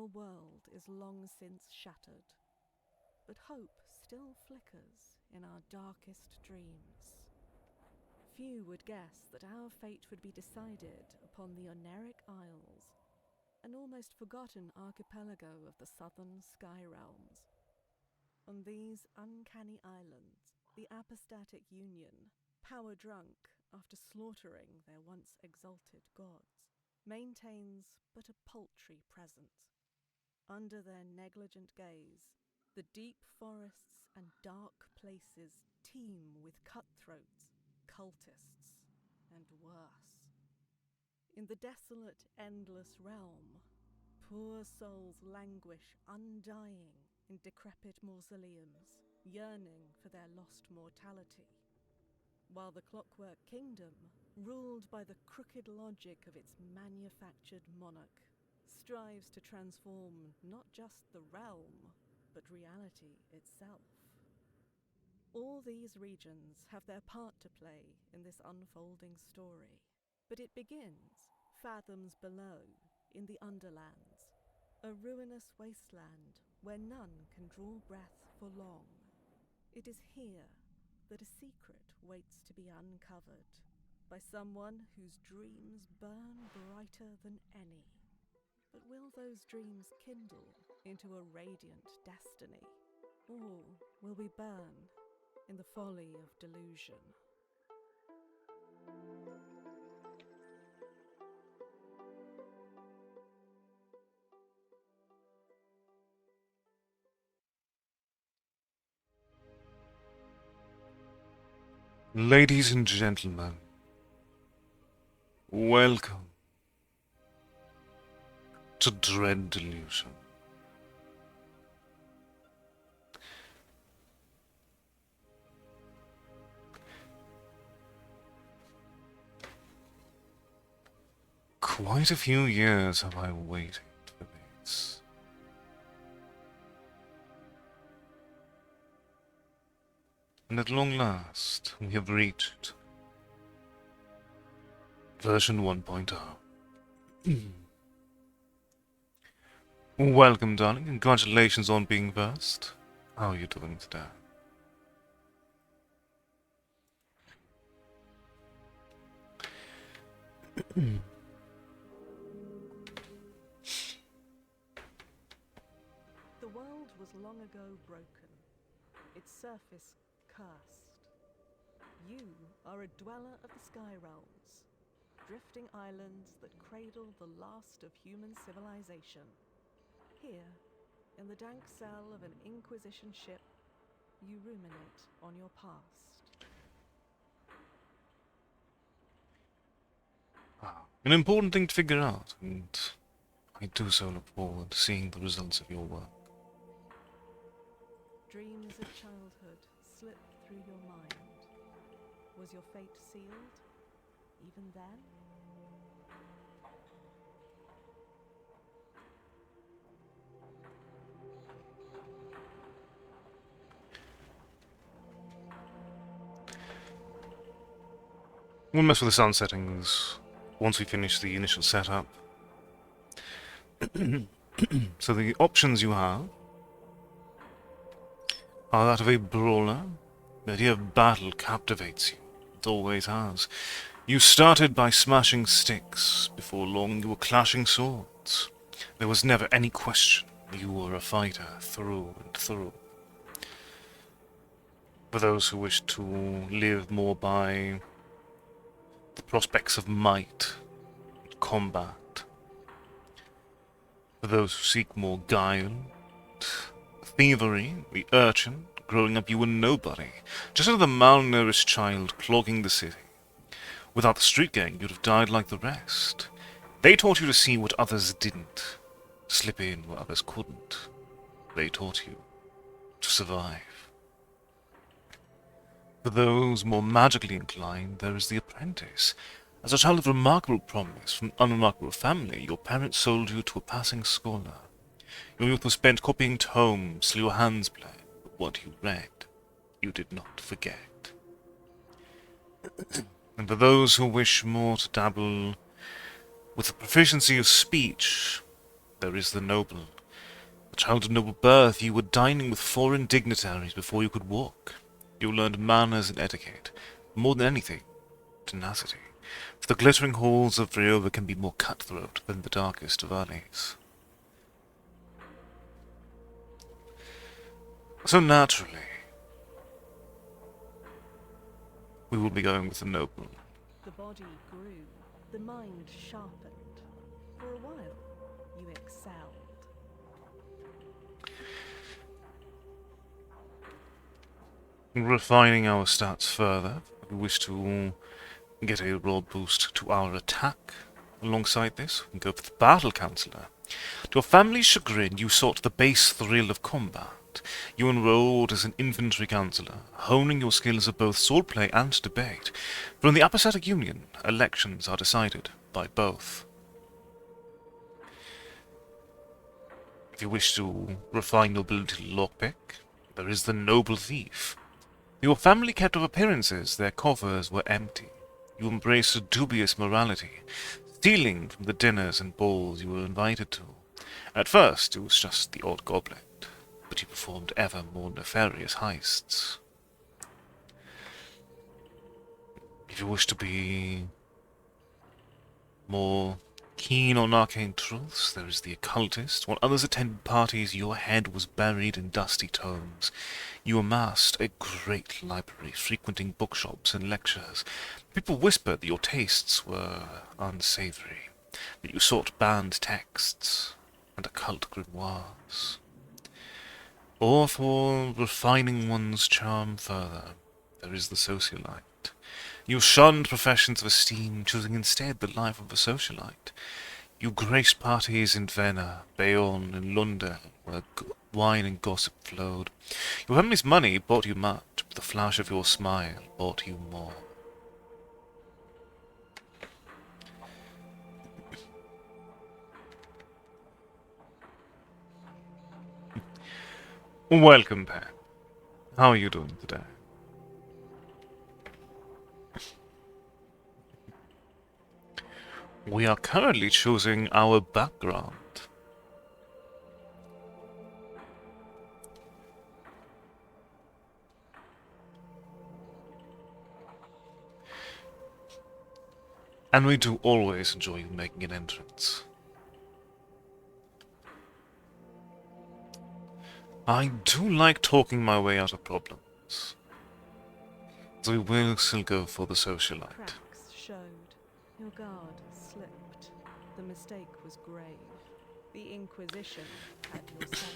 our world is long since shattered, but hope still flickers in our darkest dreams. Few would guess that our fate would be decided upon the Oneric Isles, an almost forgotten archipelago of the southern sky realms. On these uncanny islands, the apostatic union, power-drunk after slaughtering their once exalted gods, maintains but a paltry presence. Under their negligent gaze, the deep forests and dark places teem with cutthroats, cultists, and worse. In the desolate, endless realm, poor souls languish undying in decrepit mausoleums, yearning for their lost mortality, while the Clockwork Kingdom, ruled by the crooked logic of its manufactured monarch, strives to transform not just the realm, but reality itself. All these regions have their part to play in this unfolding story, but it begins fathoms below in the Underlands, a ruinous wasteland where none can draw breath for long. It is here that a secret waits to be uncovered by someone whose dreams burn brighter than any. But will those dreams kindle into a radiant destiny, or will we burn in the folly of delusion? Ladies and gentlemen, welcome to Dread Delusion. Quite a few years have I waited for this. And at long last, we have reached version 1.0. Welcome, darling. Congratulations on being first. How are you doing today? The world was long ago broken, its surface cursed. You are a dweller of the sky realms, drifting islands that cradle the last of human civilization. Here, in the dank cell of an Inquisition ship, you ruminate on your past. An important thing to figure out, and I do so look forward to seeing the results of your work. Dreams of childhood slip through your mind. Was your fate sealed, even then? We'll mess with the sound settings once we finish the initial setup. So the options you have are that of a brawler. The idea of battle captivates you. It always has. You started by smashing sticks. Before long you were clashing swords. There was never any question. You were a fighter through and through. For those who wish to live more by the prospects of might and combat. For those who seek more guile, thievery, the urchin. Growing up you were nobody, just another malnourished child clogging the city. Without the street gang you'd have died like the rest. They taught you to see what others didn't, slip in where others couldn't. They taught you to survive. For those more magically inclined, there is the apprentice. As a child of remarkable promise from an unremarkable family, your parents sold you to a passing scholar. Your youth was spent copying tomes till your hands bled, but what you read, you did not forget. And for those who wish more to dabble with the proficiency of speech, there is the noble A child of noble birth, you were dining with foreign dignitaries before you could walk. You learned manners and etiquette. More than anything, tenacity. For the glittering halls of Ryoba can be more cutthroat than the darkest of alleys. So naturally, we will be going with the noble. The body grew, the mind sharpened. For a while, you excelled. Refining our stats further, we wish to get a raw boost to our attack. Alongside this, we can go for the Battle Counselor. To your family's chagrin, you sought the base thrill of combat. You enrolled as an infantry counselor, honing your skills of both swordplay and debate. For in the Apathetic Union, elections are decided by both. If you wish to refine your ability to lockpick, there is the Noble Thief. Your family kept up appearances, their coffers were empty. You embraced a dubious morality, stealing from the dinners and balls you were invited to. At first, it was just the odd goblet, but you performed ever more nefarious heists. If you wish to be more keen on arcane truths, there is the occultist. While others attended parties, your head was buried in dusty tomes. You amassed a great library, frequenting bookshops and lectures. People whispered that your tastes were unsavory, that you sought banned texts and occult grimoires. Or for refining one's charm further, there is the socialite. You shunned professions of esteem, choosing instead the life of a socialite. You graced parties in Vienna, Bayonne, and London, where wine and gossip flowed. Your family's money bought you much, but the flash of your smile bought you more. Welcome, Pat. How are you doing today? We are currently choosing our background. And we do always enjoy you making an entrance. I do like talking my way out of problems. So we will still go for the socialite. Cracks showed. Your guard slipped. The mistake was grave. The Inquisition at your side.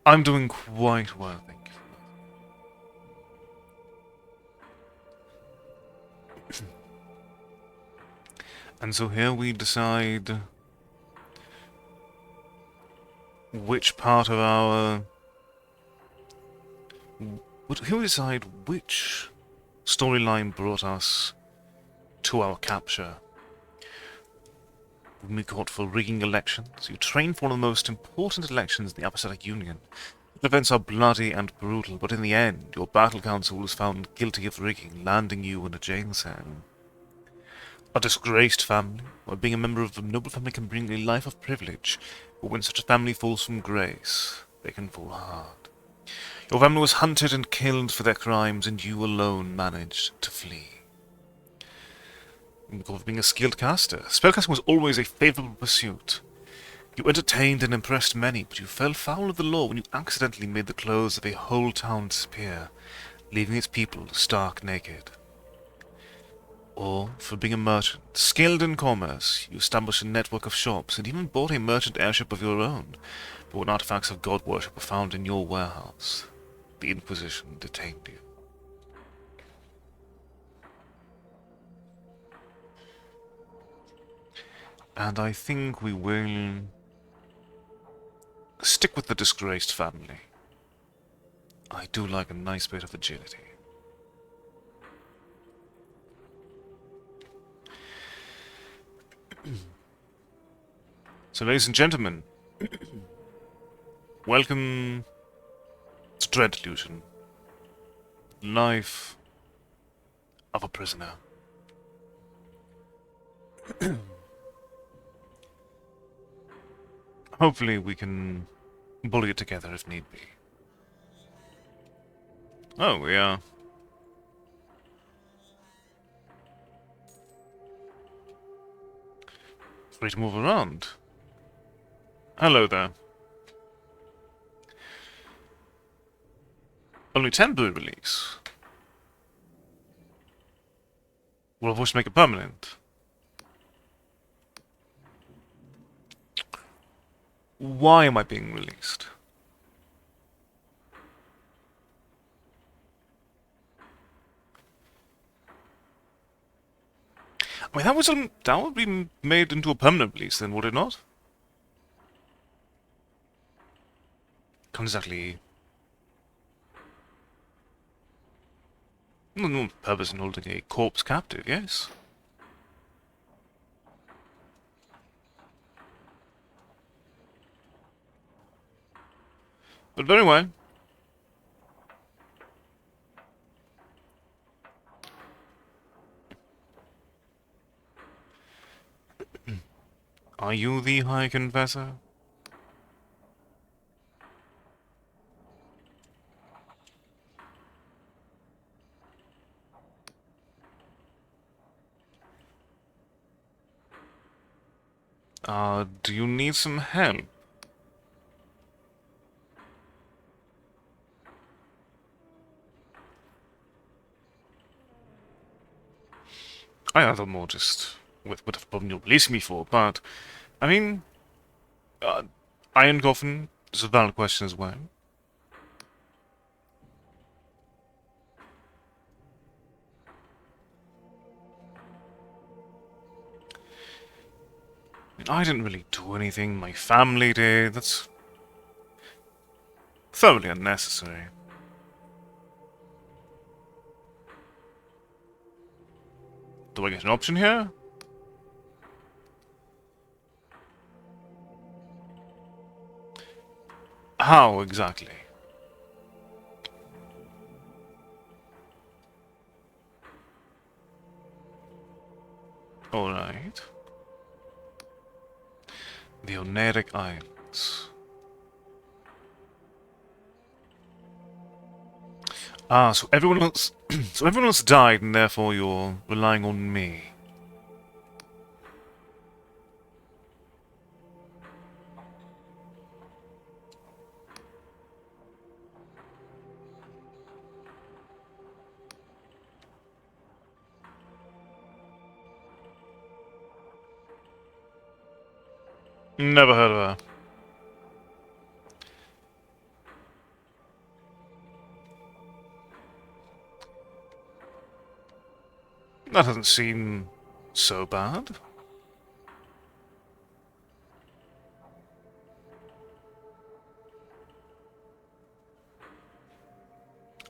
I'm doing quite well, thank you. And so here we decide which part of our... Here we decide which storyline brought us to our capture. When we got for rigging elections, you trained for one of the most important elections in the Apathetic Union. The events are bloody and brutal, but in the end, your battle council was found guilty of rigging, landing you in a jail cell. A disgraced family, where being a member of a noble family can bring a life of privilege, but when such a family falls from grace, they can fall hard. Your family was hunted and killed for their crimes, and you alone managed to flee. Because of being a skilled caster, spellcasting was always a favourable pursuit. You entertained and impressed many, but you fell foul of the law when you accidentally made the clothes of a whole town disappear, leaving its people stark naked. Or, for being a merchant, skilled in commerce, you established a network of shops and even bought a merchant airship of your own, but when artifacts of god worship were found in your warehouse, the Inquisition detained you. And I think we will stick with the disgraced family. I do like a nice bit of agility. So, ladies and gentlemen, welcome to Delusion. Life of a prisoner. Hopefully we can bully it together if need be. Oh, we are. Free to move around. Hello there. Only temporary release. Will of course make it permanent. Why am I being released? I mean, that would be made into a permanent release, then, would it not? Can't exactly. No purpose in holding a corpse captive, yes. But very well. Are you the High Confessor? Do you need some help? I either more just with whatever problem you're releasing me for, but I mean, uh, Iron Coffin is a valid question as well. I mean, I didn't really do anything. My family did. That's thoroughly unnecessary. Do I get an option here? How exactly? Alright. The Oneiric Islands. Ah, so everyone else so everyone else died and therefore you're relying on me. Never heard of her. That doesn't seem so bad.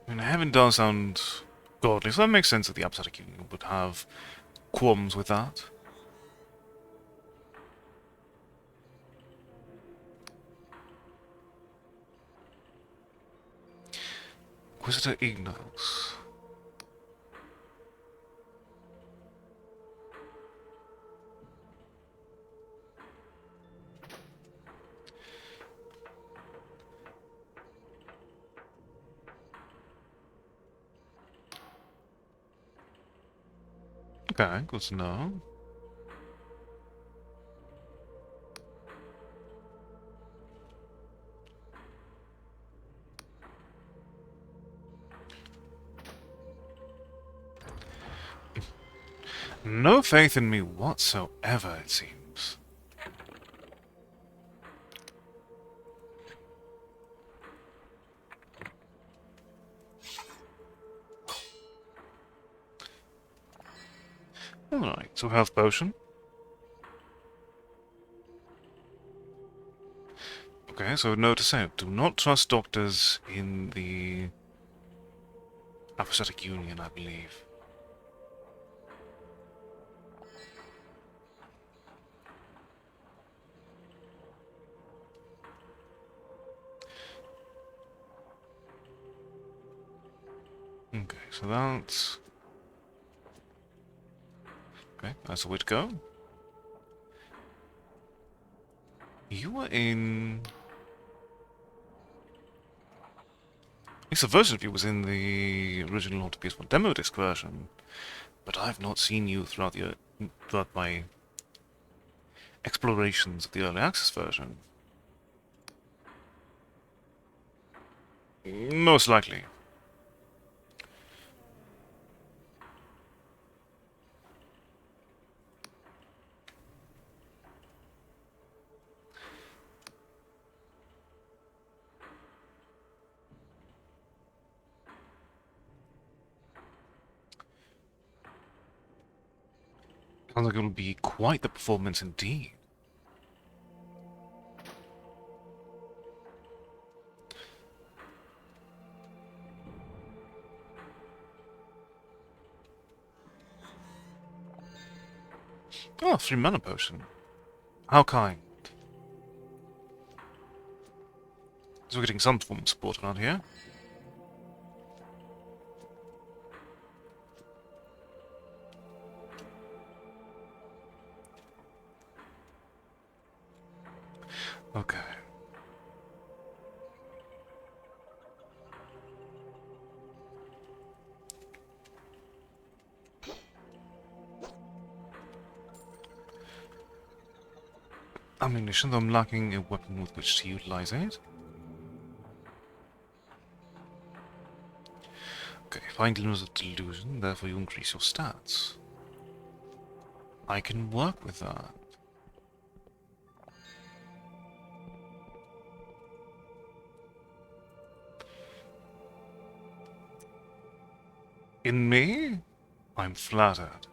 I mean, heaven does sound godly, so that makes sense that the Apostolic Union would have qualms with that. Inquisitor Ignos. Okay, good to know. No faith in me whatsoever, it seems. Alright, so health potion. Okay, so note to say, do not trust doctors in the Apostolic Union, I believe. Okay, so that's... Okay, that's the way to go. You were in... At least a version of you was in the original Lord of PS1 demo disc version, but I've not seen you throughout my explorations of the early access version. Most likely. Sounds like it'll be quite the performance indeed. Oh, 3 mana potion. How kind. So we're getting some form of support around here. Okay. Ammunition, though I'm lacking a weapon with which to utilize it. Okay, find limits of delusion, therefore you increase your stats. I can work with that. In me? I'm flattered.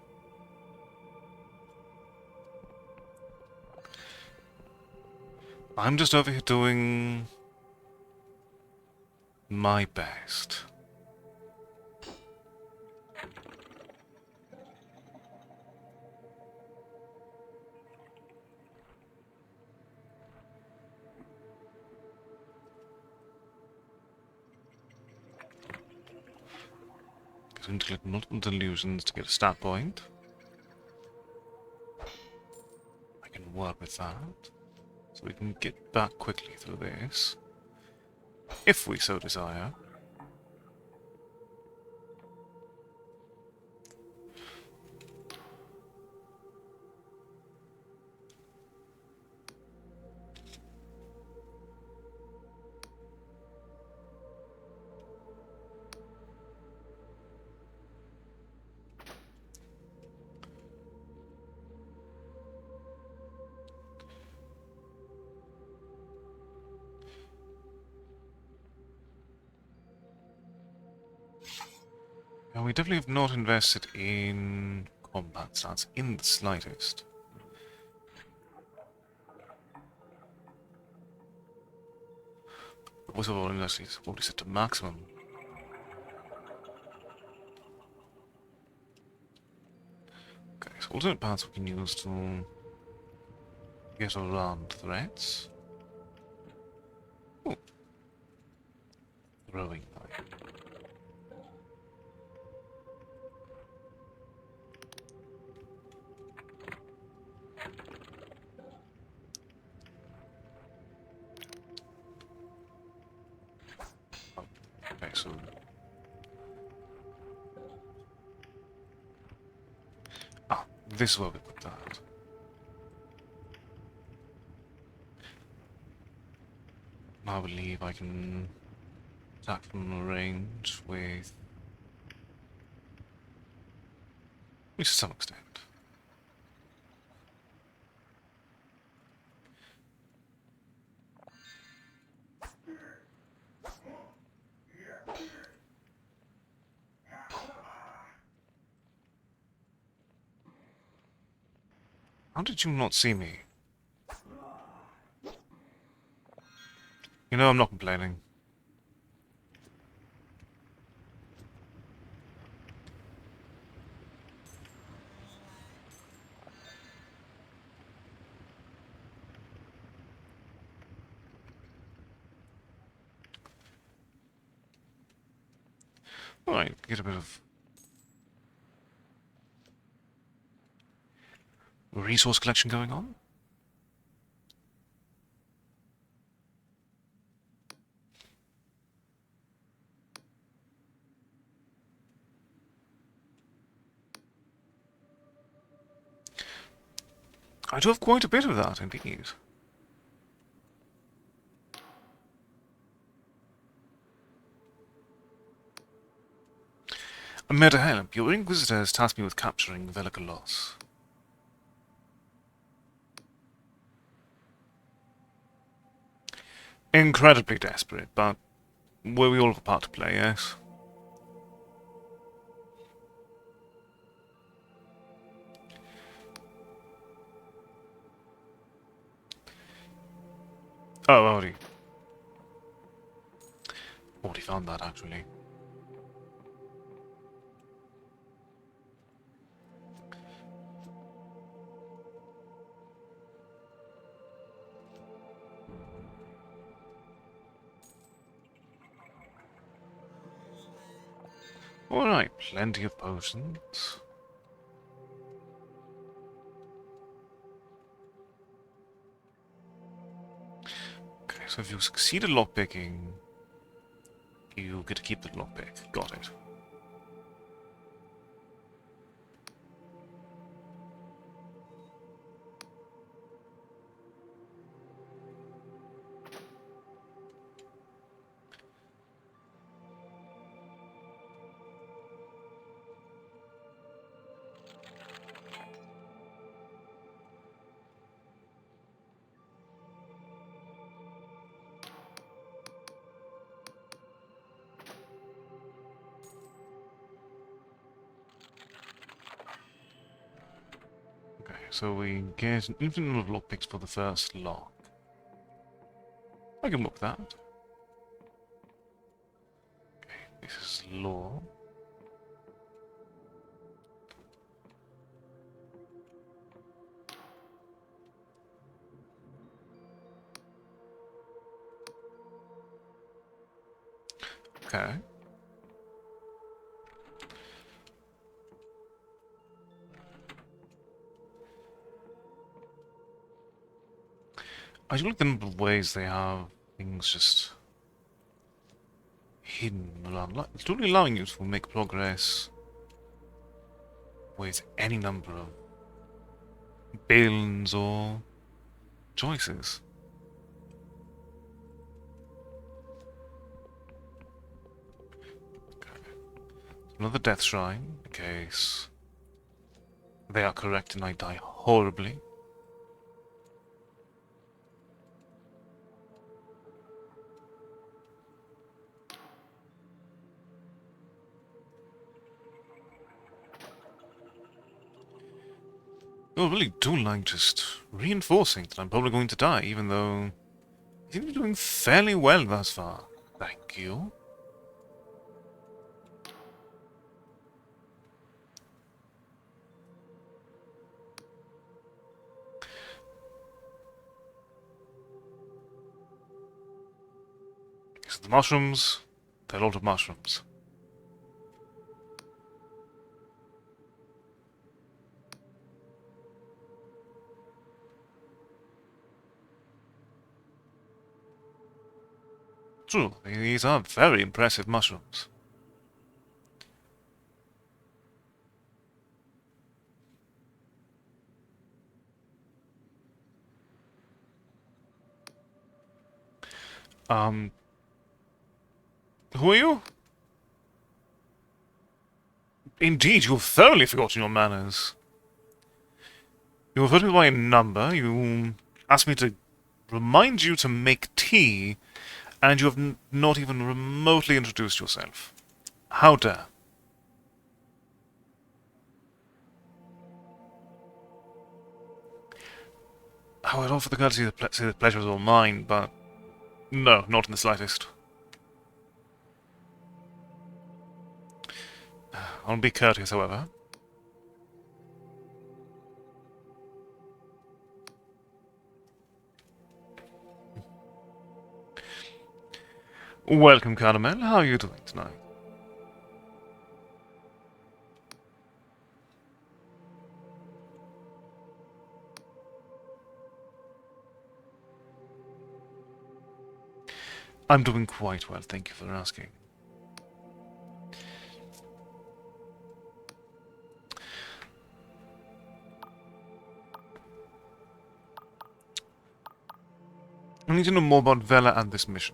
I'm just over here doing my best. I need to collect multiple delusions to get a stat point. I can work with that. So we can get back quickly through this. If we so desire. Now, we definitely have not invested in combat stats in the slightest. What's all invested? What is it to maximum? Okay, so alternate paths we can use to get around threats. Oh, throwing knife. Okay, so this is where we put that. I believe I can attack from range with at least to some extent. How did you not see me? You know, I'm not complaining. Alright, get a bit of resource collection going on. I do have quite a bit of that, indeed. I'm here to help. Your Inquisitor has tasked me with capturing Velikalos. Incredibly desperate, but we all have a part to play, yes? Oh, already found that, actually. Alright, plenty of potions. Okay, so if you succeed at lockpicking, you get to keep the lockpick. Got it. Okay, so we get an infinite number of lockpicks for the first lock. I can look that. Okay, this is law. Okay. I do like the number of ways they have things just hidden around. It's totally allowing you to make progress with any number of builds or choices. Okay. Another death shrine, in case they are correct and I die horribly. I really do like just reinforcing that I'm probably going to die, even though I seem to be doing fairly well thus far. Thank you. So the mushrooms, they're a lot of mushrooms. True, these are very impressive mushrooms. Who are you? Indeed, you've thoroughly forgotten your manners. You referred to me by a number, you asked me to remind you to make tea, and you have not even remotely introduced yourself. How dare? I would offer the courtesy to say the pleasure is all mine, but no, not in the slightest. I'll be courteous, however. Welcome, Caramel. How are you doing tonight? I'm doing quite well, thank you for asking. I need to know more about Vela and this mission.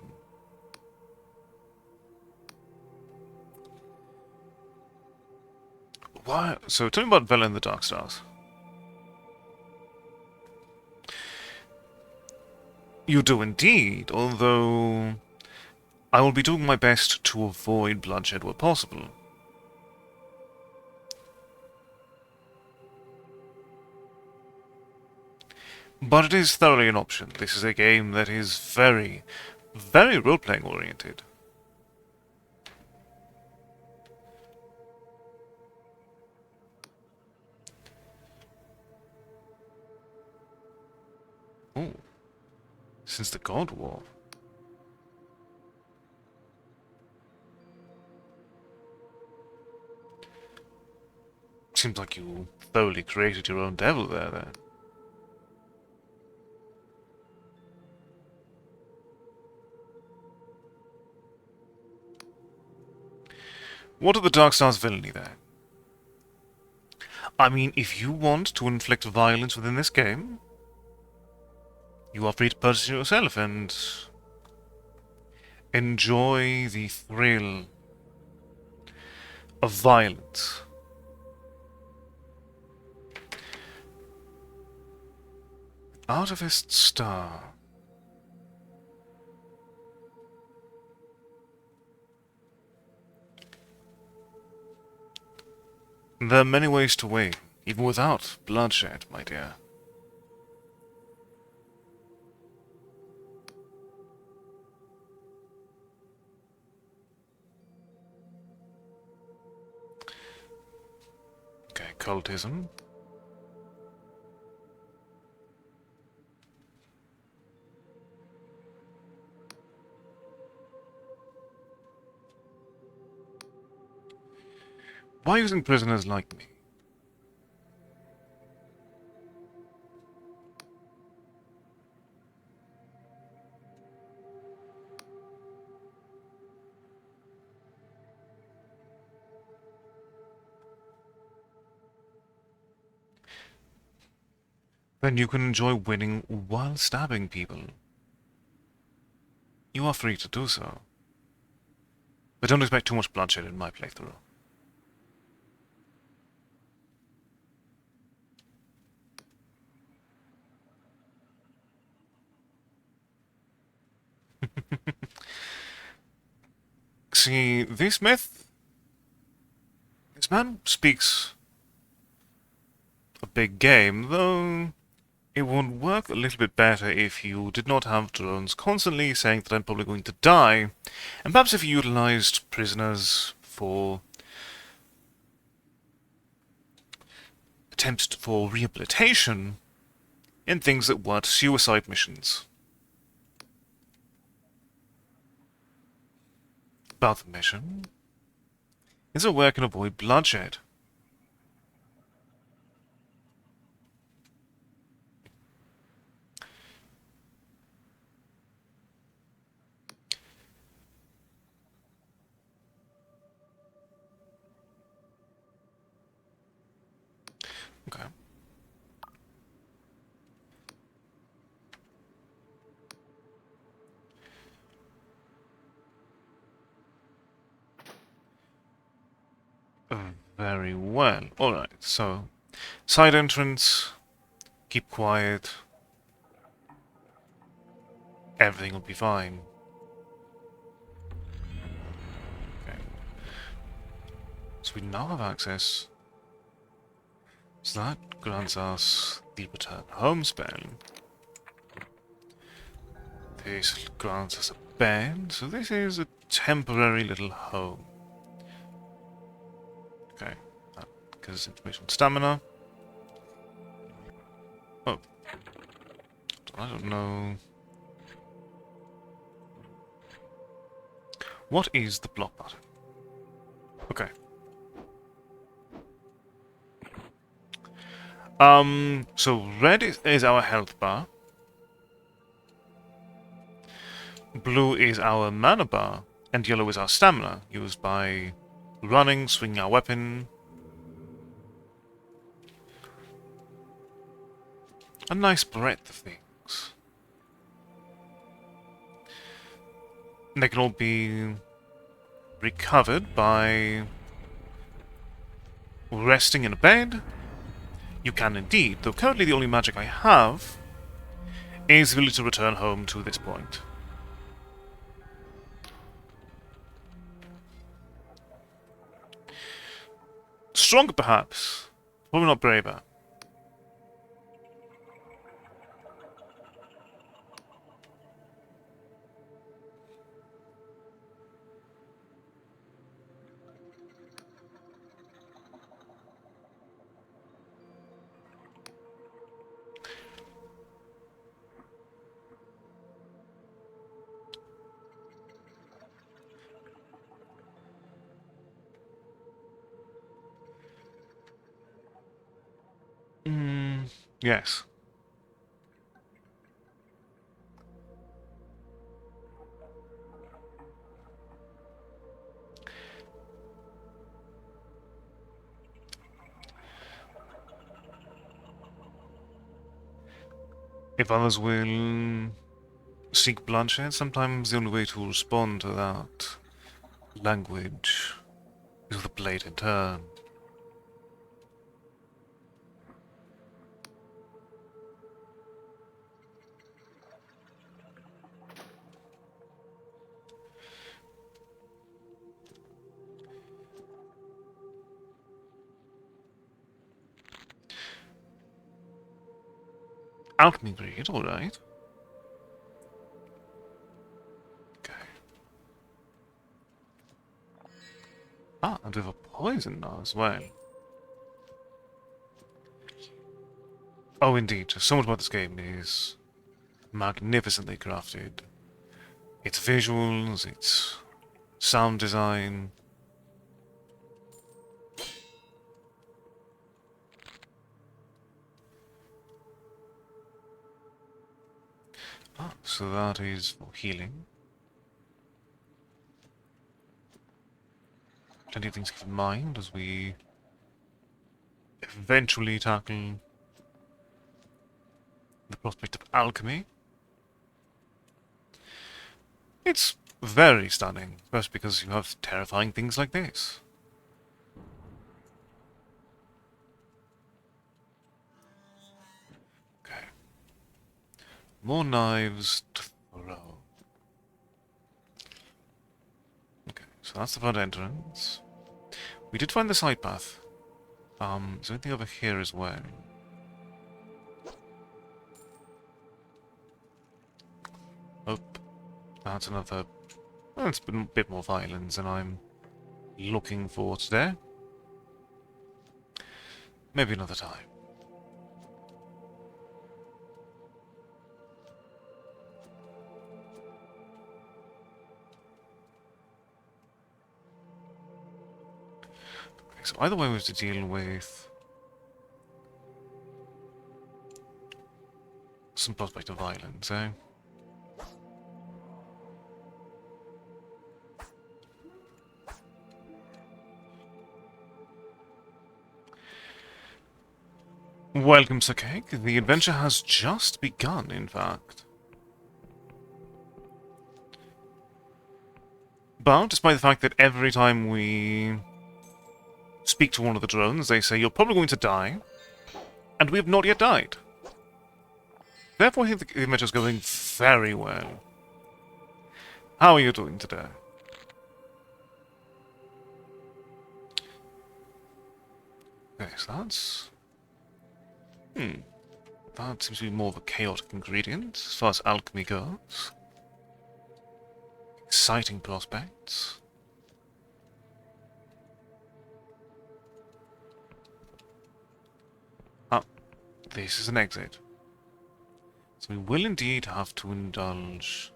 Why? So tell me about Vela and the Dark Stars. You do indeed, although I will be doing my best to avoid bloodshed where possible. But it is thoroughly an option. This is a game that is very, very role-playing oriented. Oh, since the God War. Seems like you thoroughly created your own devil there, then. What are the Dark Stars' villainy there? I mean, if you want to inflict violence within this game, you are free to purchase it yourself and enjoy the thrill of violence. Artivist Star. There are many ways to win, even without bloodshed, my dear. Okay, cultism. Why using prisoners like me? Then you can enjoy winning while stabbing people. You are free to do so. But don't expect too much bloodshed in my playthrough. See, this man speaks a big game, though it would work a little bit better if you did not have drones constantly saying that I'm probably going to die, and perhaps if you utilized prisoners for attempts for rehabilitation in things that weren't suicide missions. About the mission is a way I can avoid bloodshed. Okay. Very well. Alright, so side entrance, keep quiet, everything will be fine. Okay. So we now have access. So that grants us the return home spell. This grants us a bed, so this is a temporary little home. Okay, that gives us information on stamina. Oh, I don't know. What is the block button? Okay. So red is our health bar. Blue is our mana bar, and yellow is our stamina, used by running, swinging our weapon. A nice breadth of things. They can all be recovered by resting in a bed. You can indeed, though currently the only magic I have is the ability to return home to this point. Stronger, perhaps. Probably not braver. Yes. If others will seek bloodshed, sometimes the only way to respond to that language is with a blade in turn. Alchemy Greed, alright. Okay. Ah, and we have a poison now as well. Oh, indeed. So much about this game is magnificently crafted. Its visuals, its sound design. Ah, so that is for healing. Plenty of things to keep in mind as we eventually tackle the prospect of alchemy. It's very stunning, especially because you have terrifying things like this. Okay. More knives to throw. Okay, so that's the front entrance. We did find the side path. Is there anything over here as well? Oh, that's another... Well, it's been a bit more violence than I'm looking for today. Maybe another time. Okay, so either way we have to deal with some prospect of violence, eh? Welcome, Sir Cake. The adventure has just begun, in fact. But, despite the fact that every time we speak to one of the drones, they say, you're probably going to die, and we have not yet died. Therefore, I think the adventure is going very well. How are you doing today? Okay, so that's... That seems to be more of a chaotic ingredient, as far as alchemy goes. Exciting prospects. Ah, this is an exit. So we will indeed have to indulge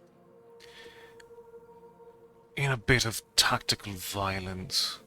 in a bit of tactical violence.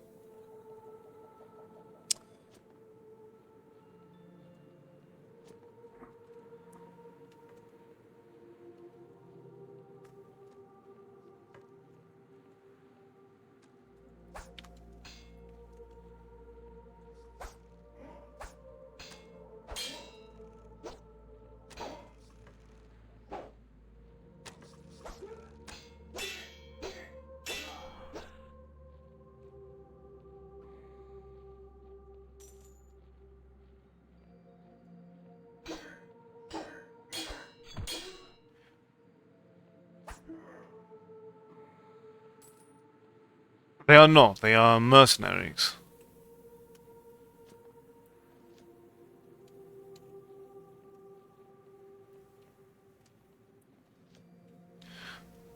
They are not. They are mercenaries.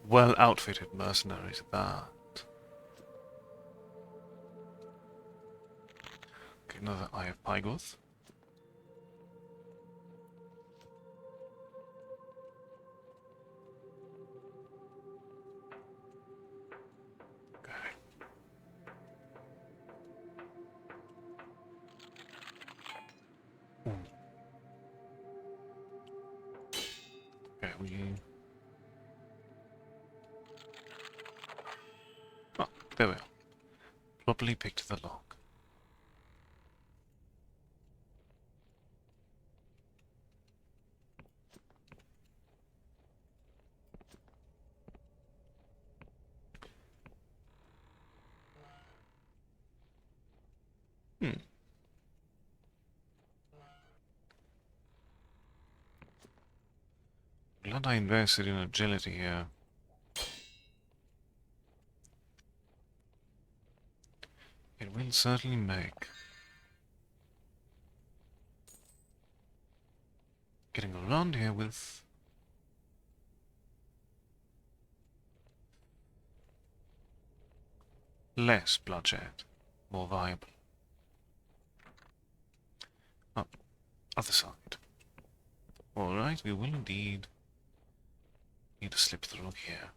Well outfitted mercenaries at that. Okay, another Eye of Pygoth. Okay. Ooh. Okay, we... Oh, there we are. Properly picked the lock. Hmm. Glad I invested in agility here. It will certainly make getting around here with less bloodshed more viable. Oh, other side. Alright, we will indeed need to slip through here.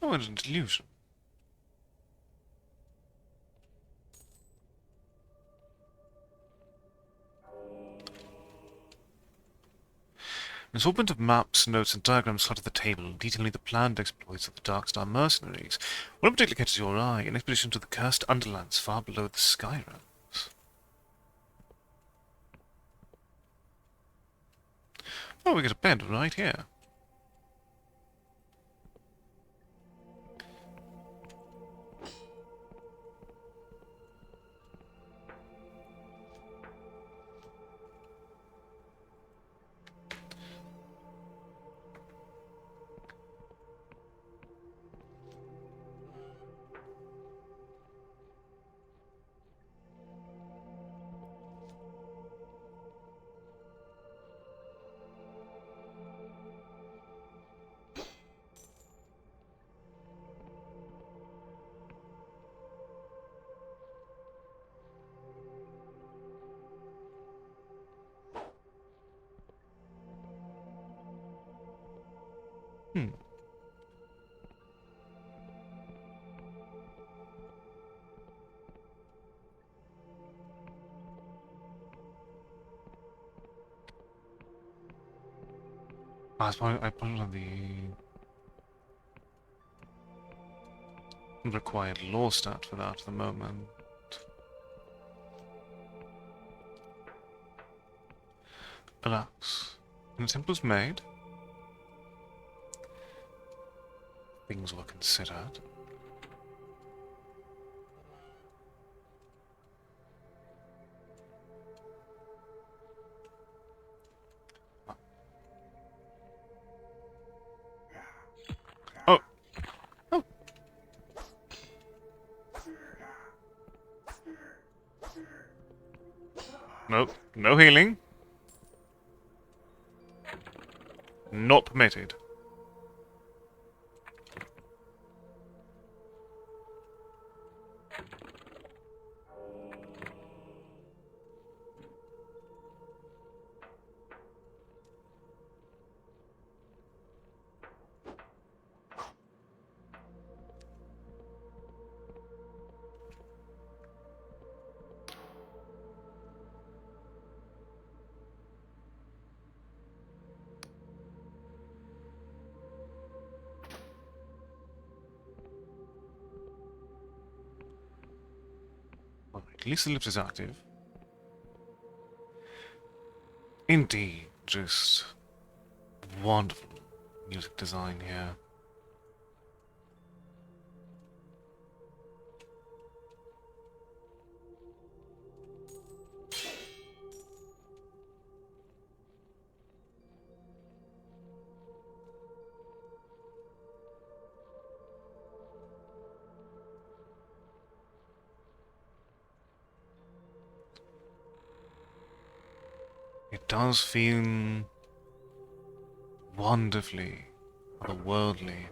Oh, it's a delusion. An assortment of maps, notes, and diagrams clutter the table, detailing the planned exploits of the Darkstar mercenaries. One in particular catches your eye, an expedition to the cursed underlands far below the Skylands. Oh, we get a bed right here. Hmm. I put on the required law stat for that at the moment. Alas, when the temple was made, things were considered. Oh! Oh! Nope. No healing. Not permitted. Alright, at least the lips is active. Indeed, just wonderful music design here. does feel wonderfully otherworldly.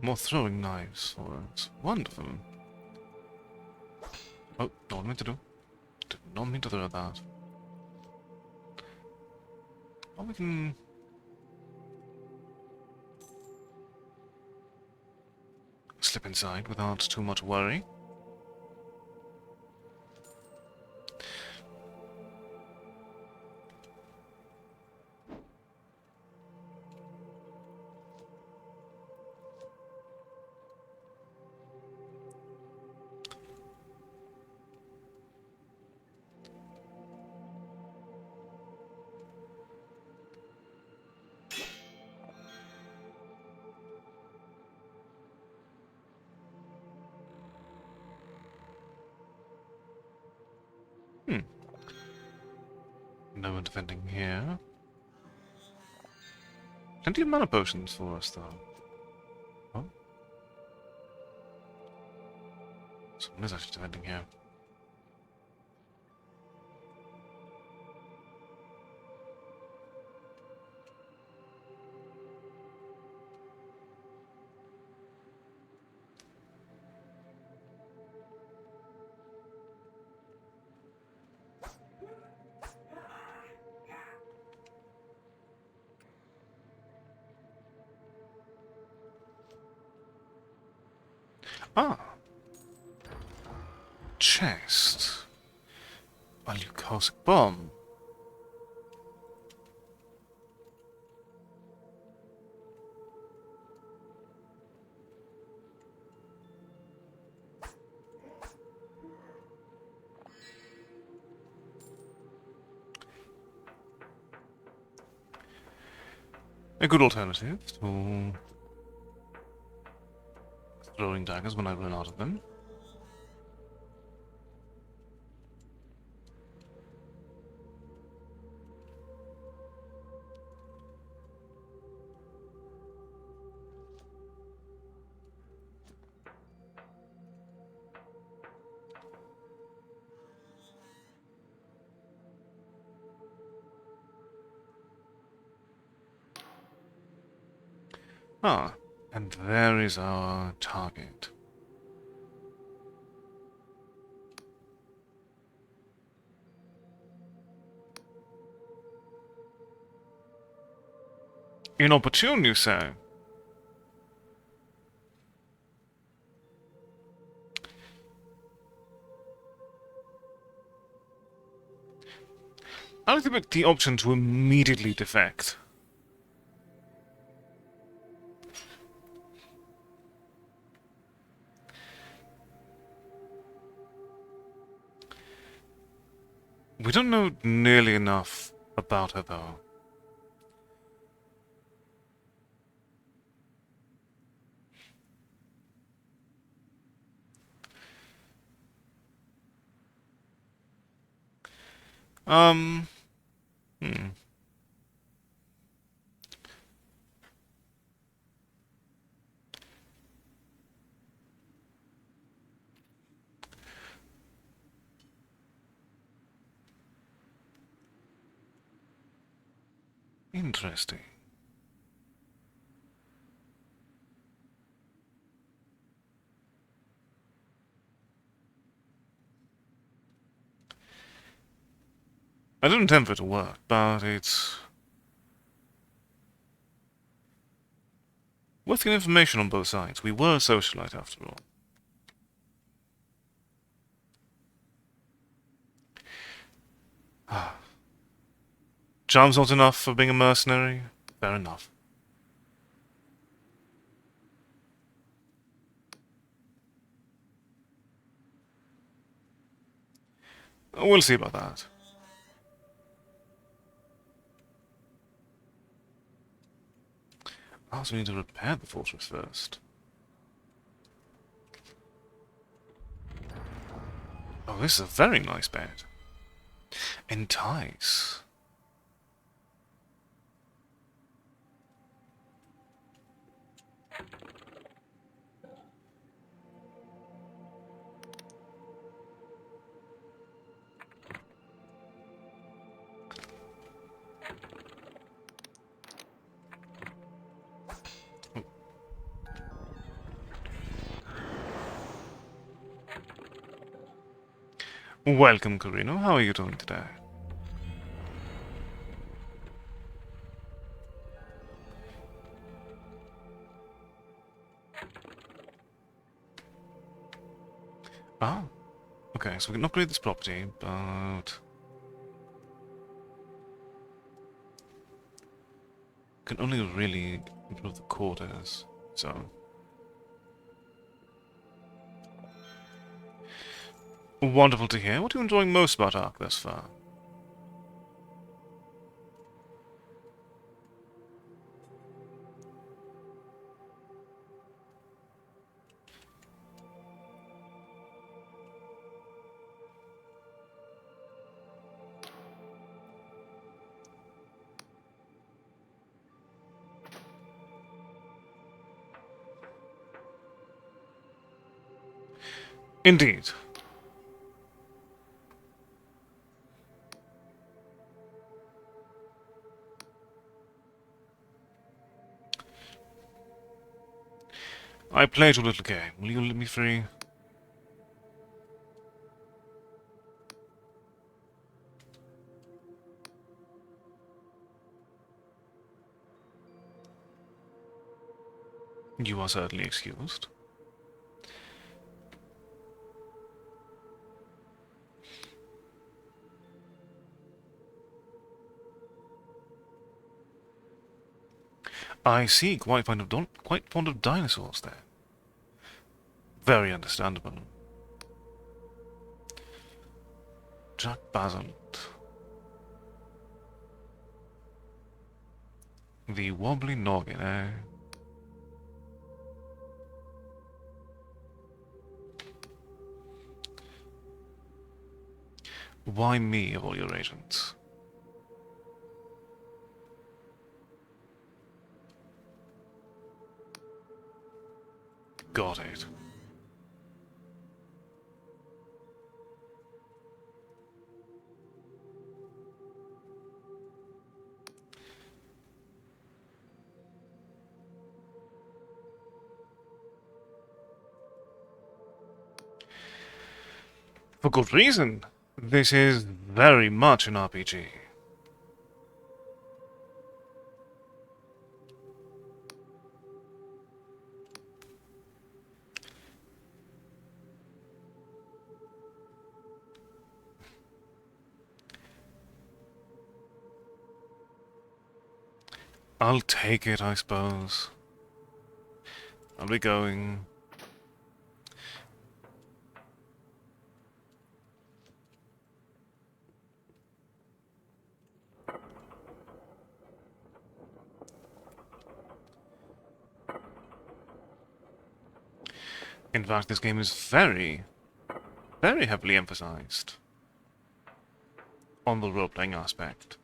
More throwing knives for us. Wonderful. Oh, not meant to do. Did not mean to throw that. Oh, we can... slip inside without too much worry. No one defending here. Plenty of mana potions for us, though. Oh. Someone is actually defending here. Ah! Chest. A leucosic bomb. A good alternative to throwing daggers when I run out of them. Ah, and there is our target. Inopportune, you say? I like to pick the option to immediately defect. We don't know nearly enough about her, though. Hmm. Interesting. I don't intend for it to work, but it's... Worth getting information on both sides. We were a socialite after all. Charm's not enough for being a mercenary? Fair enough. We'll see about that. Oh, so we need to repair the fortress first. Oh, this is a very nice bed. Entice. Welcome, Carino. How are you doing today? Ah, okay, so we can upgrade this property, but can only really improve the quarters, so... Wonderful to hear. What are you enjoying most about Ark thus far? Indeed. I played your little game. Will you let me free? You are certainly excused. I see. Quite fond of dinosaurs there. Very understandable. Jack Basalt. The wobbly noggin, eh? Why me of all your agents? Got it. For good reason. This is very much an RPG. I'll take it, I suppose. I'll be going. In fact, this game is very heavily emphasized on the role-playing aspect.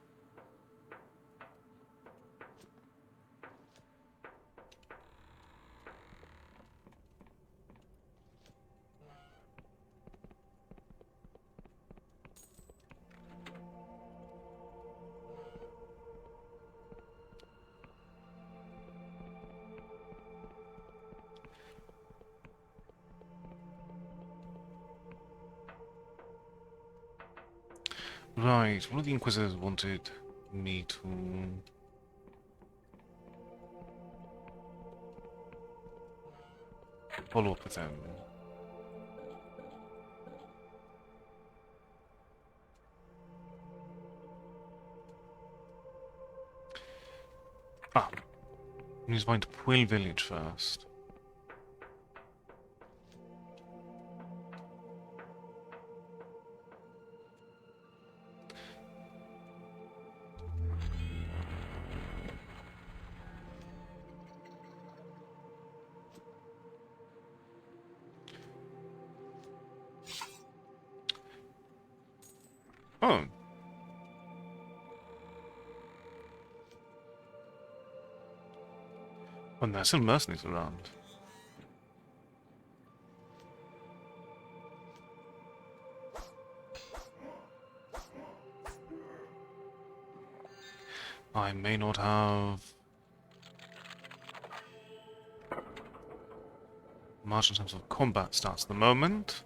Right, one of the Inquisitors wanted me to... follow up with them. Ah, we need to find Quill Village first. Oh. And there's still mercenaries around. I may not have much in terms of combat stats at the moment.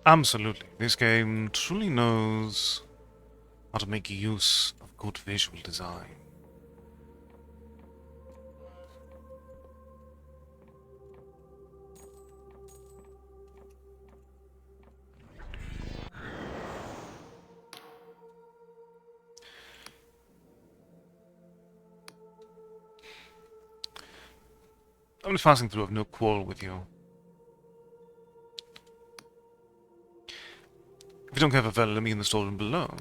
Absolutely. This game truly knows how to make use of good visual design. I'm just passing through, I have no quarrel with you. If you don't care for Vela, let me in the storeroom below.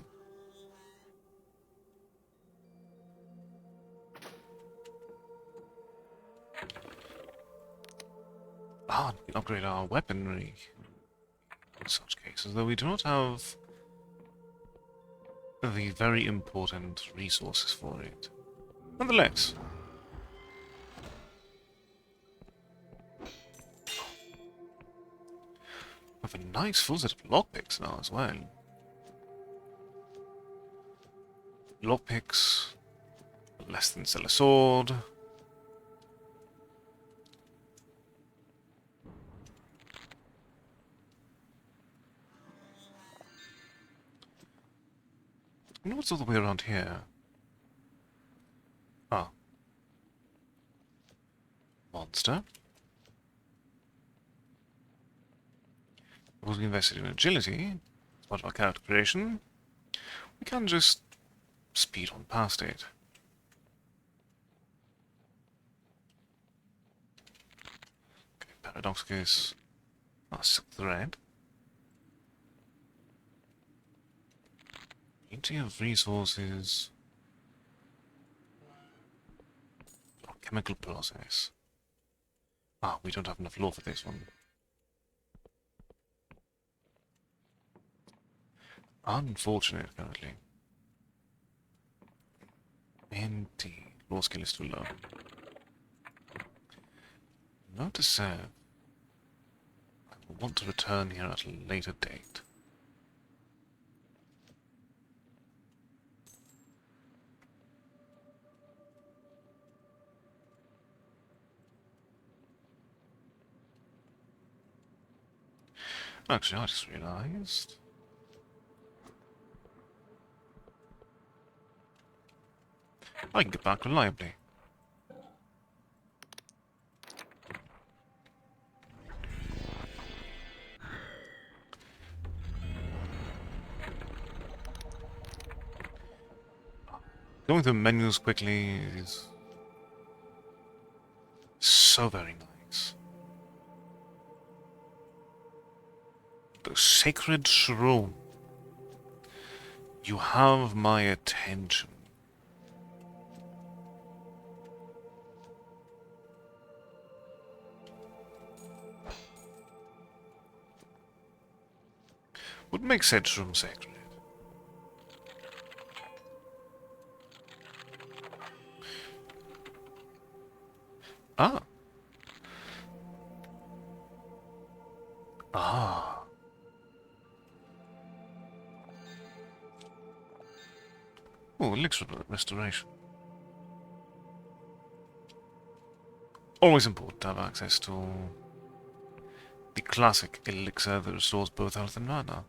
Ah, we can upgrade our weaponry in such cases, though we do not have the very important resources for it. Nonetheless. We have a nice full set of lockpicks now as well. Lockpicks, less than stellar sword. I wonder what's all the way around here. Ah. Monster. Because we invested in agility, as part of our character creation, we can just speed on past it. Okay, Paradoxicus. Ah, silk thread. Plenty of resources. Oh, chemical process. Ah, we don't have enough lore for this one. Unfortunate, currently. Indeed. Lore skill is too low. Note to serve. I will want to return here at a later date. Actually, I just realised. I can get back reliably. Going through menus quickly is so very nice. The sacred shroom. You have my attention. What makes said shroom sacred? Ah. Ah. Oh, elixir restoration. Always important to have access to the classic elixir that restores both health and mana.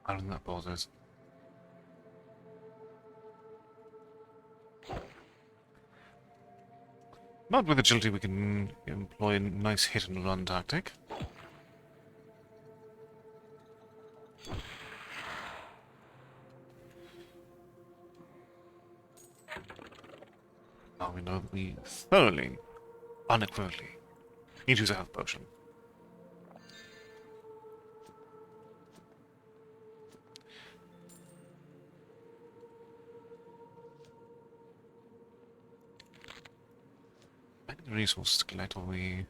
I don't think that bothers. But with agility we can employ a nice hit and run tactic. Now we know that we thoroughly, unequivocally, need to use a health potion. Many resources to collect while we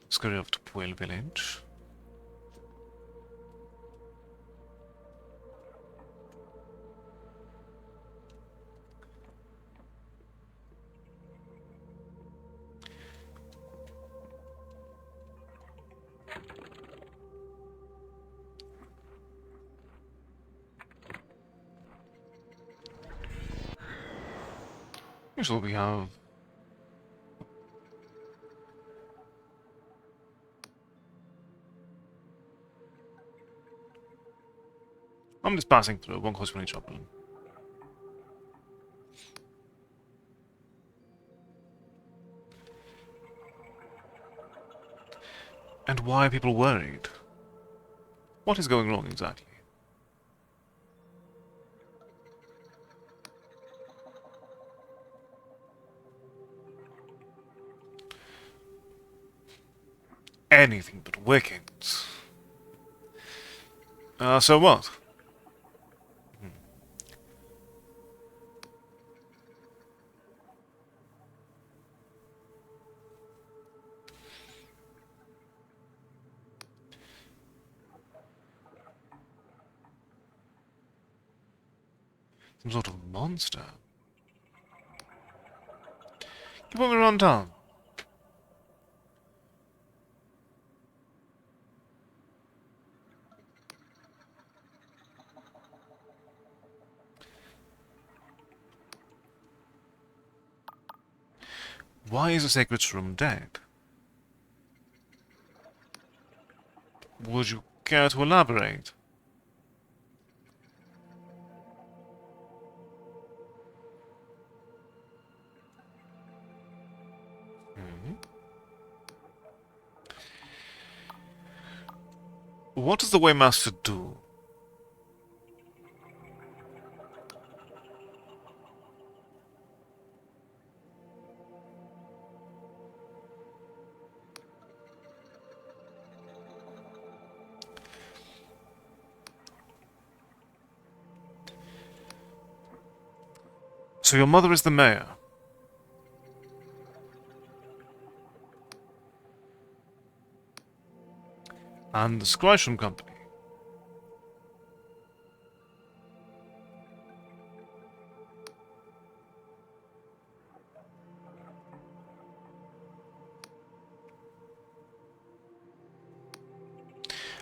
scurry off to Puel village. Usually we have I'm just passing through, won't cause you any trouble. And why are people worried? What is going wrong exactly? Anything but wicked. So what? Some sort of monster. Keep on around town. Why is the sacred shroom dead? Would you care to elaborate? Hmm. What does the Waymaster do? So your mother is the mayor? And the Scrysham Company?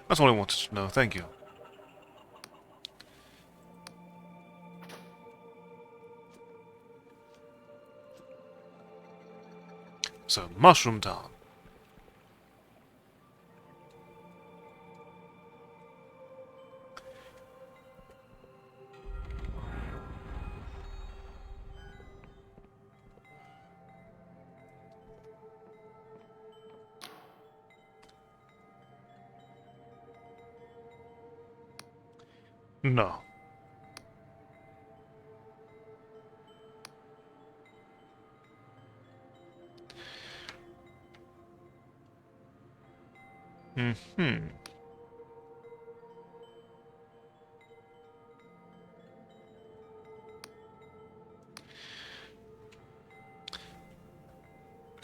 That's all I wanted to know, thank you. So, Mushroom Town. No. Hmm.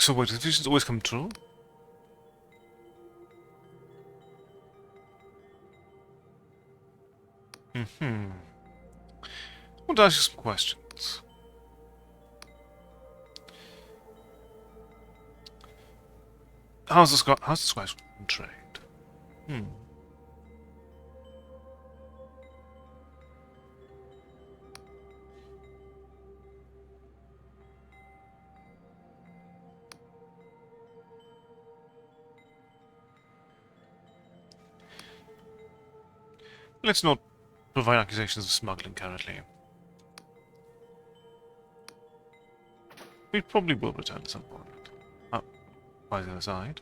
So wait, do visions always come true? Mm-hmm. I want to ask you some questions. How's the Squash trade? Hmm. Let's not provide accusations of smuggling currently. We probably will return at some point. Up by the other side.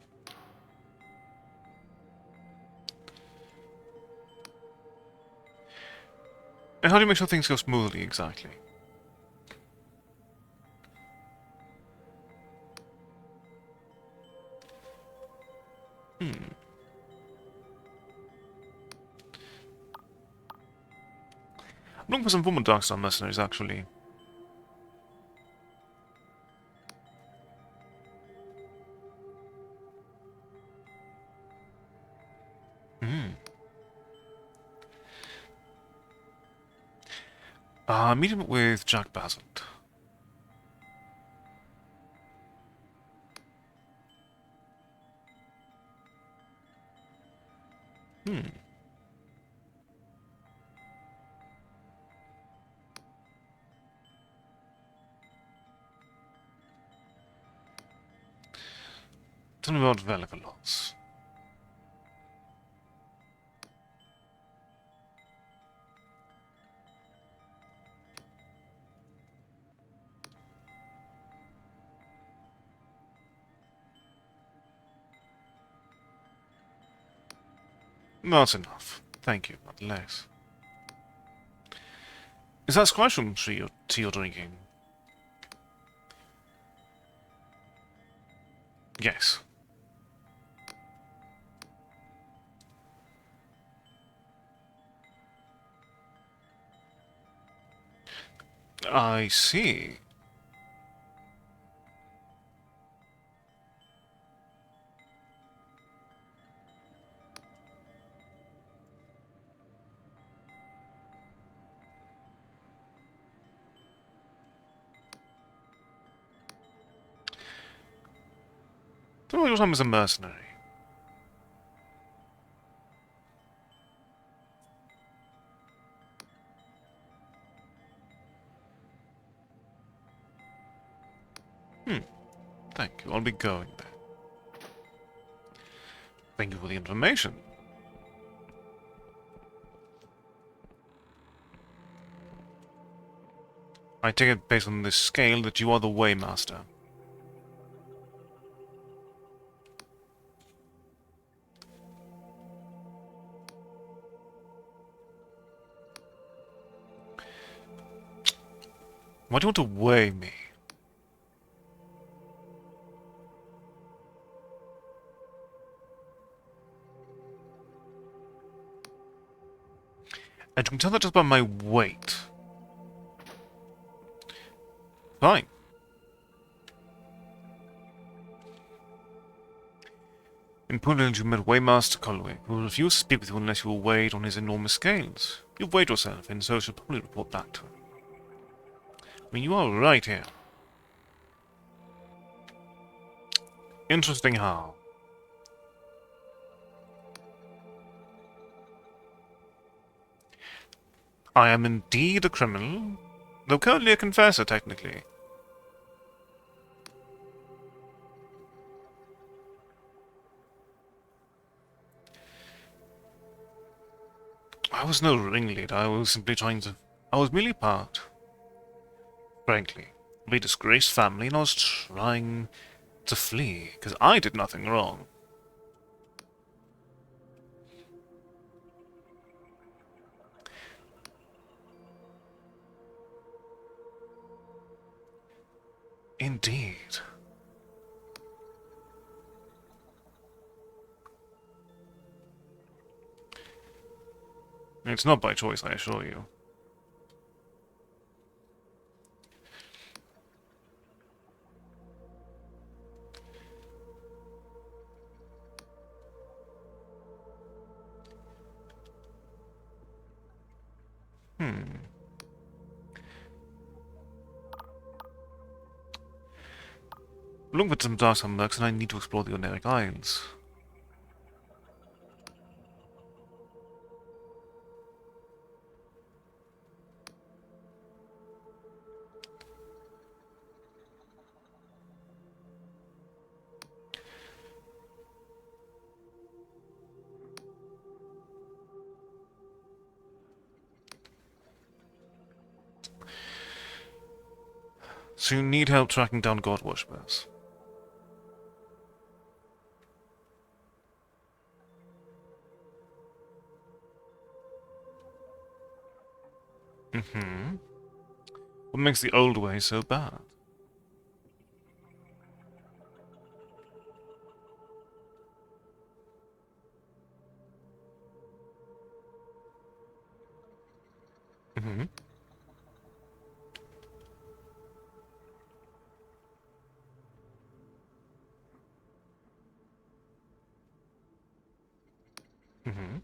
And how do you make sure things go smoothly exactly? Hmm. I'm looking for some former Darkstar mercenaries actually. Hmm. Meet him with Jack Bazant. Hmm. Tell me about Velicalos. That's enough. Thank you, not less. Is that squash room tea you're drinking? Yes. I see. Tell me your time as a mercenary. Hmm. Thank you. I'll be going there. Thank you for the information. I take it based on this scale that you are the Waymaster. Why do you want to weigh me? And you can tell that just by my weight. Fine. In Puntland you met Waymaster Colway, who will refuse to speak with you unless you are weighed on his enormous scales. You've weighed yourself, and so should probably report back to him. I mean, you are right here. Interesting how. I am indeed a criminal, though currently a confessor, technically. I was no ringleader, I was simply trying to... I was merely part, frankly, of a disgraced family, and I was trying to flee, because I did nothing wrong. Indeed. It's not by choice, I assure you. Looking for some dark sun mercs, and I need to explore the Oneric Isles. So you need help tracking down god worshippers. Mm-hmm. What makes the old way so bad? Mm-hmm. Mm-hmm.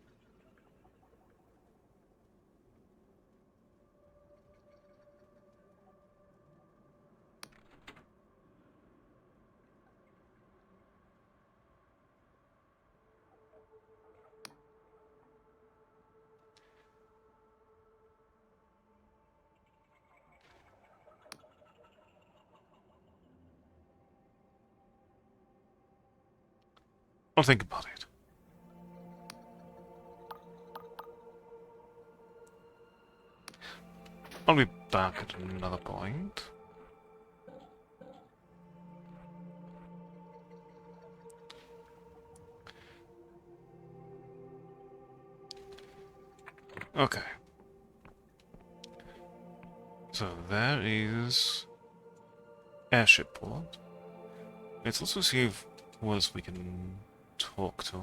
I'll think about it. I'll be back at another point. Okay. So there is airship port. Let's also see if who else we can talk to.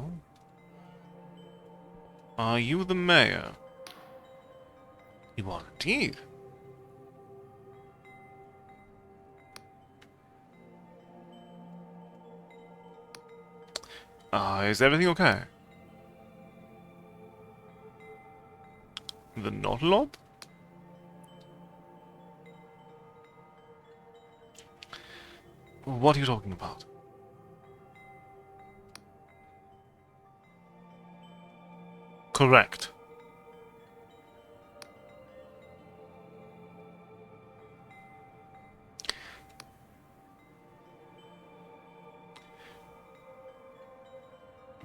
Are you the mayor? You are indeed. Is everything okay? The Knotlob? What are you talking about? Correct.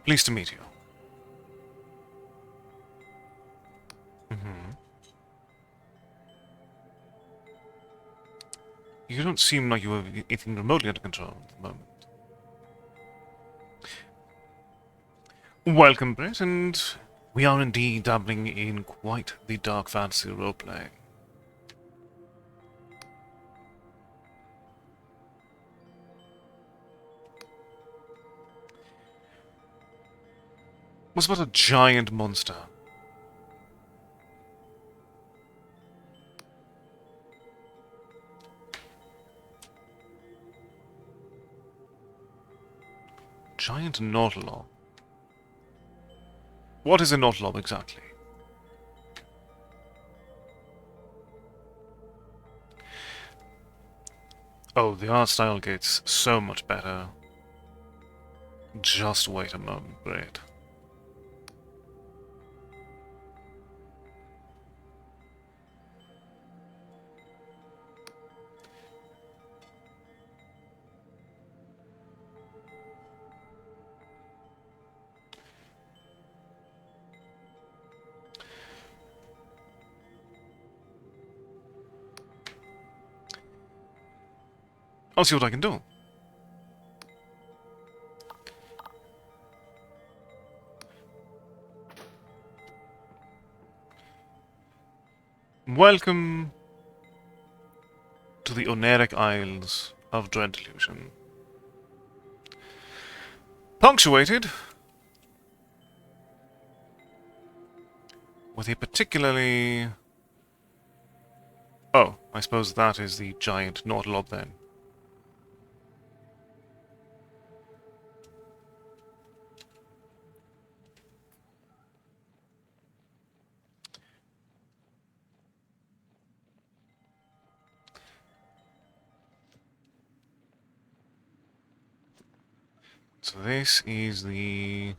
Pleased to meet you. Mm-hmm. You don't seem like you have anything remotely under control at the moment. Welcome, Brett, and we are indeed dabbling in quite the dark fantasy roleplay. What's about a giant monster? Giant Knotlob. What is a Knotlob exactly? Oh, the art style gets so much better. Just wait a moment, Brett. I'll see what I can do. Welcome to the Oneric Isles of Delusion. Punctuated with a particularly... Oh, I suppose that is the giant Knotlob then. So this is the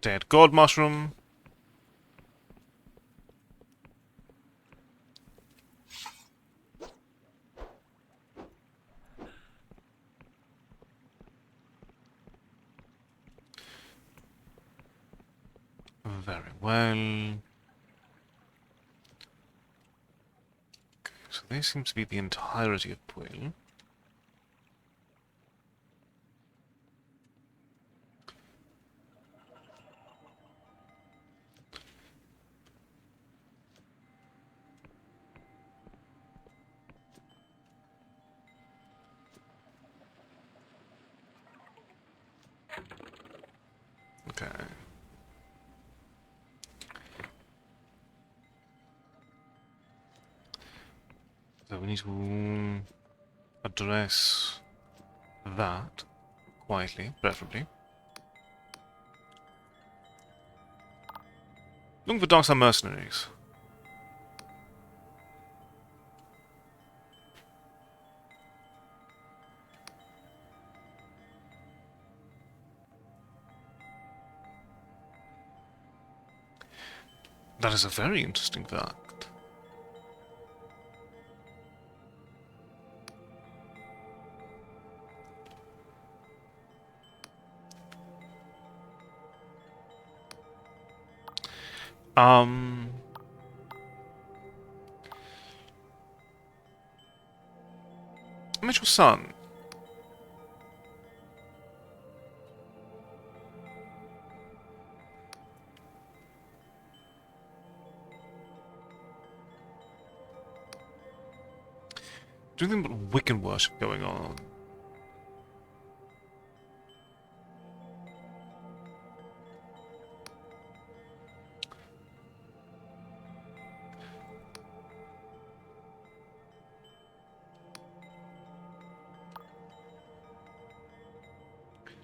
dead god mushroom. Very well. Okay, so this seems to be the entirety of Pwyll. Okay. So we need to address that quietly, preferably. Looking for Darkside mercenaries. That is a very interesting fact. Mitchell's son. Do you think about Wiccan worship going on?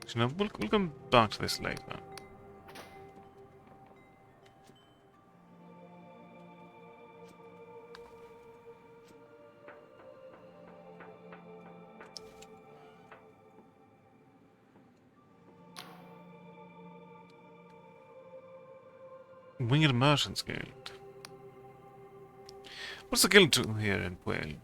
So, you know, we'll come back to this later. Winged Merchants Guild. What's the guild do here in Pwyll?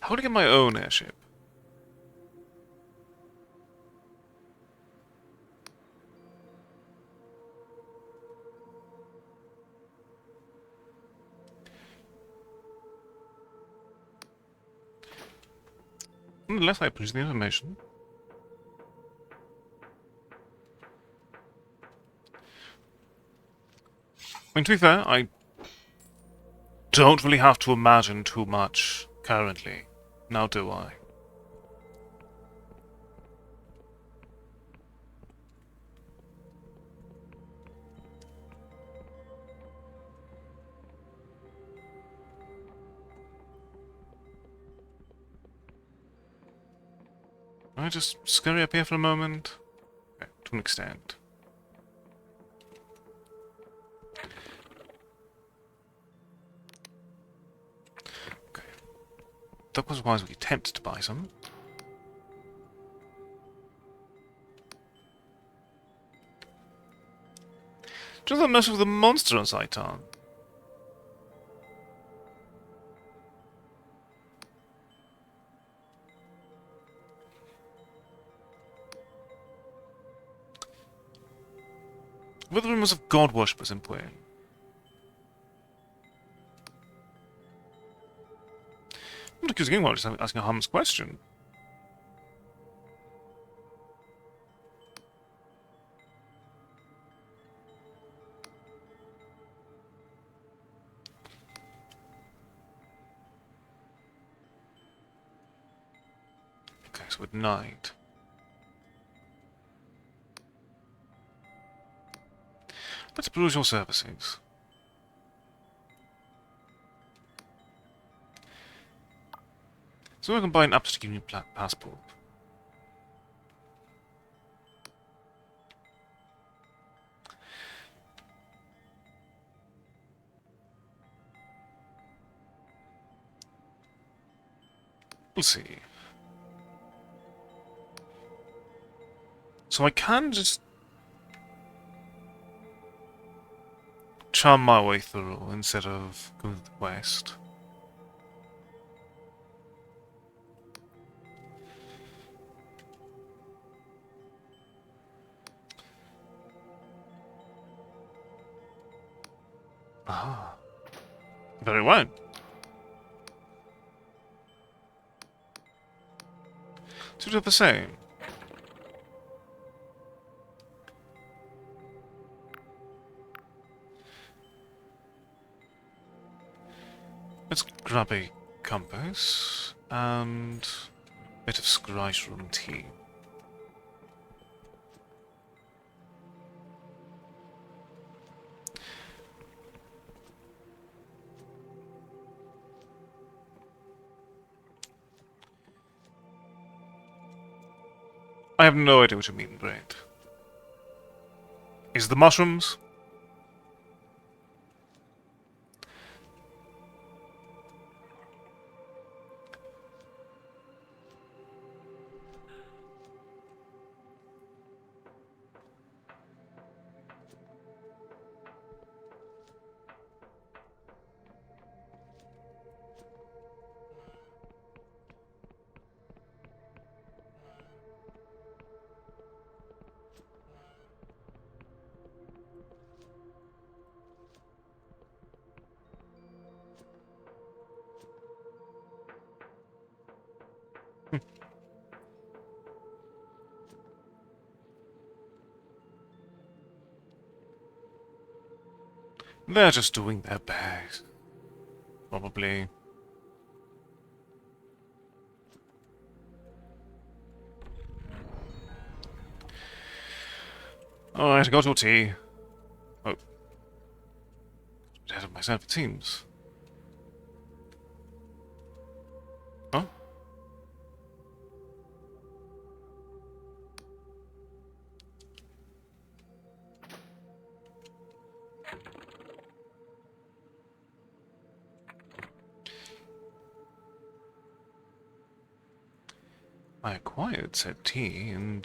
How would I get my own airship? Unless I produce the information. I mean, to be fair, I don't really have to imagine too much currently. Now do I? I just scurry up here for a moment? Okay, to an extent. Okay. That was wise we attempted to buy some. Just that mess with the monster on Saitan. What are the rumors of god worshippers in Pwyll? I'm not accusing anyone, just asking a harmless question. Okay, so at night. Let's peruse your services. So we can buy an upstate union passport. We'll see. So I can just charm my way through instead of going to the west. Ah, very well. So we do the same. Let's grab a compass and a bit of scry's room tea. I have no idea what you mean, Braid. Is it the mushrooms? They're just doing their best. Probably. Alright, I got your tea. Oh. Ahead of myself, it seems. Oh? I acquired said tea, and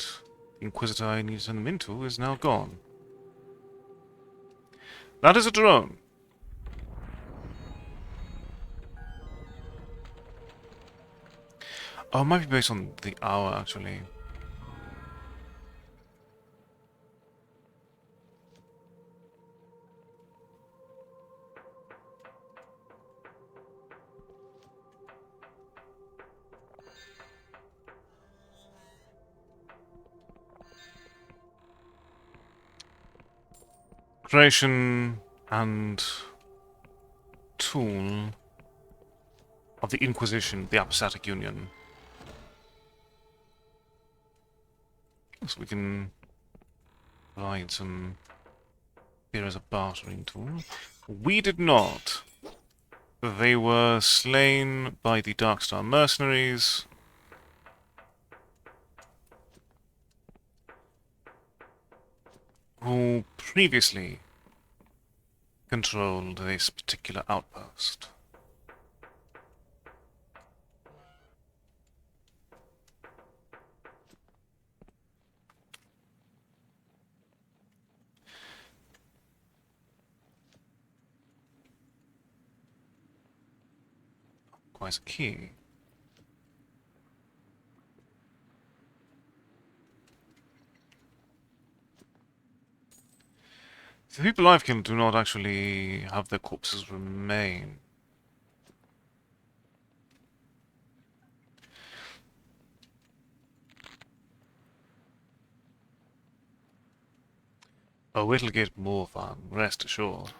the Inquisitor I need to send them into is now gone. That is a drone. Oh, it might be based on the hour, actually. Creation and tool of the Inquisition, the Apostatic Union. So we can provide some here as a bartering tool. We did not. They were slain by the Darkstar mercenaries. Who previously controlled this particular outpost. Requires a key. The people I've killed do not actually have their corpses remain. Oh, it'll get more fun, rest assured.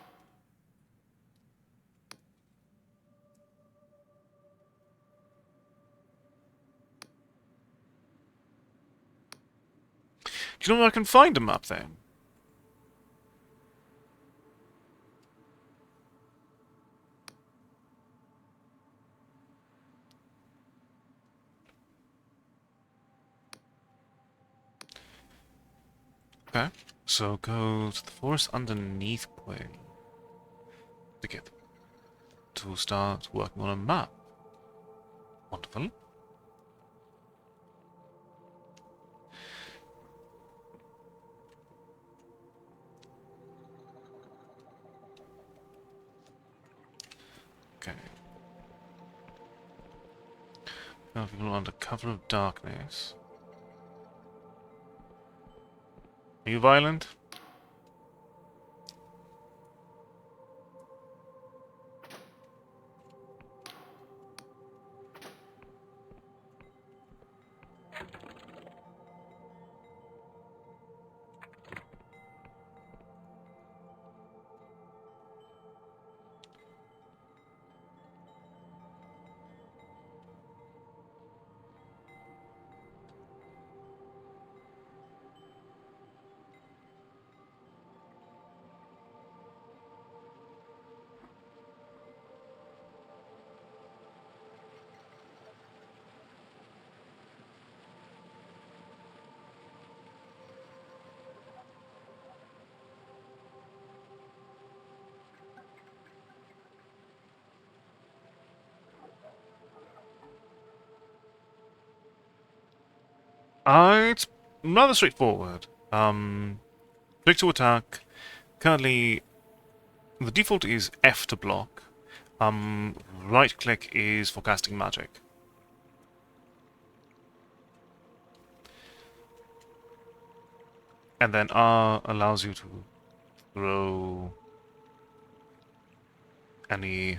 Do you know where I can find a map then? Okay, so go to the forest underneath Quail to start working on a map. Wonderful. Okay. Now people under cover of darkness. Are you violent? It's rather straightforward. Click to attack. Currently, the default is F to block. Right click is for casting magic. And then R allows you to throw any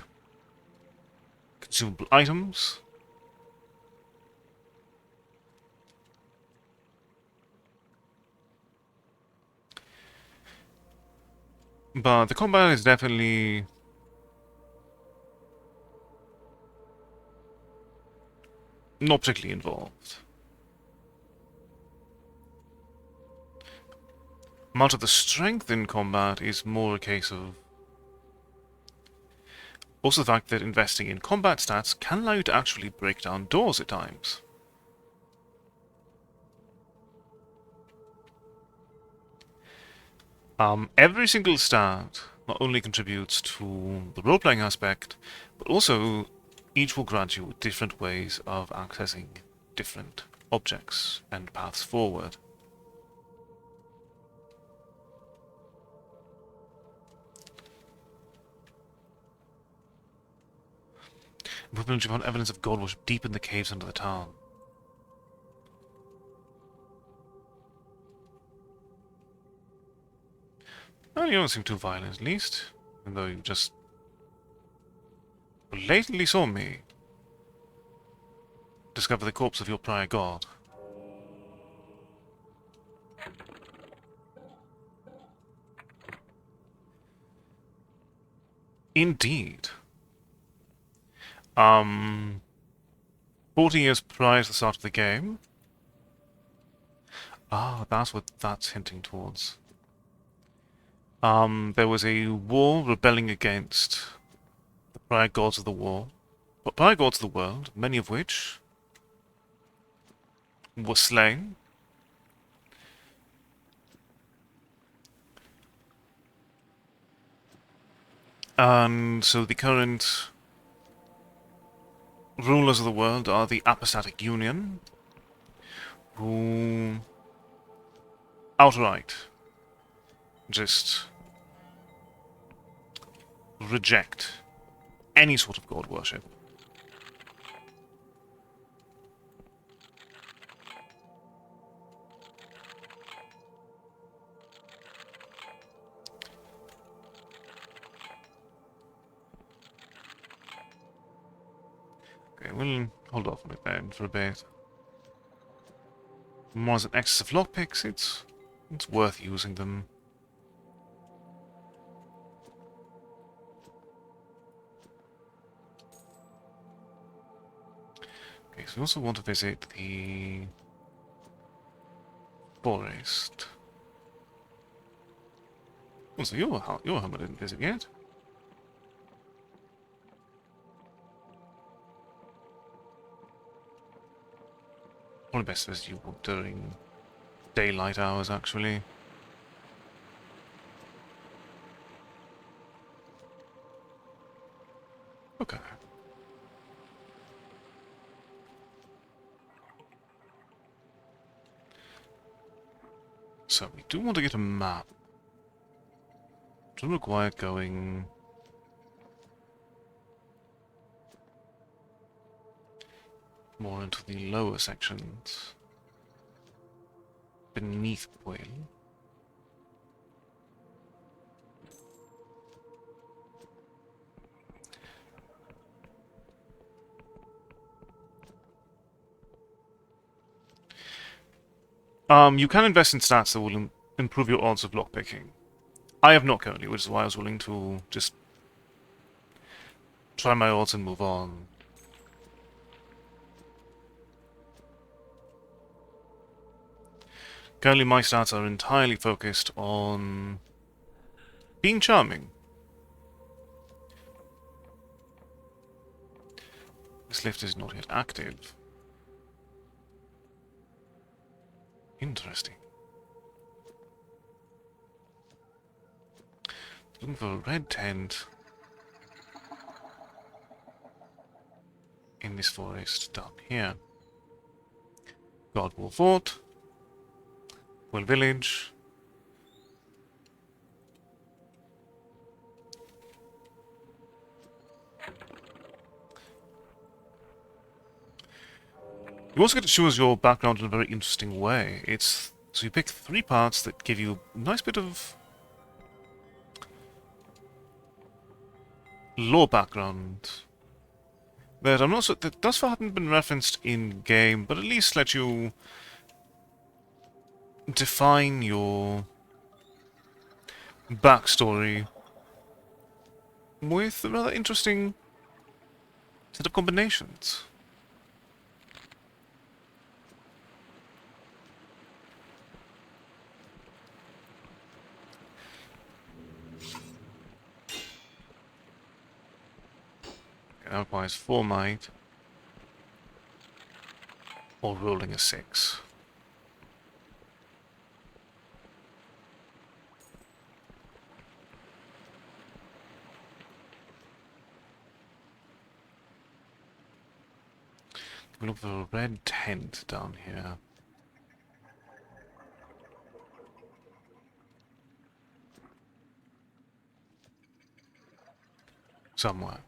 consumable items. But the combat is definitely not particularly involved. Much of the strength in combat is more a case of also the fact that investing in combat stats can allow you to actually break down doors at times. Every single stat not only contributes to the role-playing aspect, but also each will grant you different ways of accessing different objects and paths forward. Improvement found evidence of god worship deep in the caves under the town. Well, you don't seem too violent, at least. Even though you just blatantly saw me discover the corpse of your prior god. Indeed. 40 years prior to the start of the game. Ah, that's what that's hinting towards. There was a war rebelling against the prior gods of the war, but prior gods of the world, many of which were slain. And so the current rulers of the world are the Apostatic Union, who outright just reject any sort of god worship. Okay, we'll hold off on it then for a bit. More as an excess of lockpicks, it's worth using them. Okay, so we also want to visit the forest. Oh, so your home I didn't visit yet. Probably best to visit you during daylight hours, actually. Okay. So we do want to get a map. It will require going more into the lower sections beneath Boyle. You can invest in stats that will improve your odds of lockpicking. I have not currently, which is why I was willing to just try my odds and move on. Currently my stats are entirely focused on being charming. This lift is not yet active. Interesting. Looking for a red tent in this forest down here. Godwall Fort. Well Village. You also get to choose your background in a very interesting way. So you pick 3 parts that give you a nice bit of lore background that I'm not sure that thus far haven't been referenced in game, but at least let you define your backstory with a rather interesting set of combinations. That requires 4 might, or rolling a 6. We look for a red tent down here. Somewhere.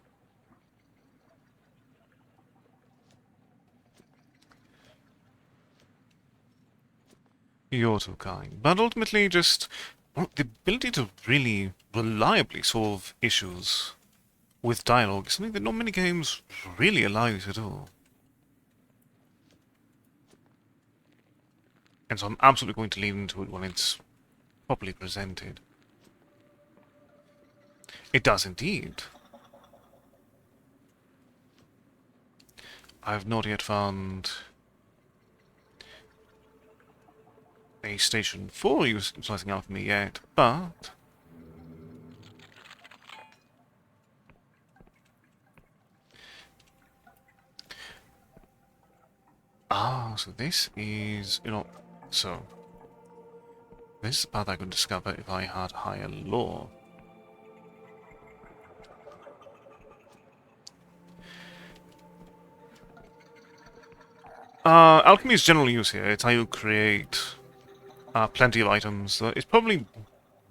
You're too kind. But ultimately just the ability to really reliably solve issues with dialogue is something that not many games really allow you to do. And so I'm absolutely going to lean into it when it's properly presented. It does indeed. I have not yet found a station for utilizing alchemy yet, but so this is, so this is the path I could discover if I had higher lore. Alchemy is generally used here. It's how you create plenty of items. It's probably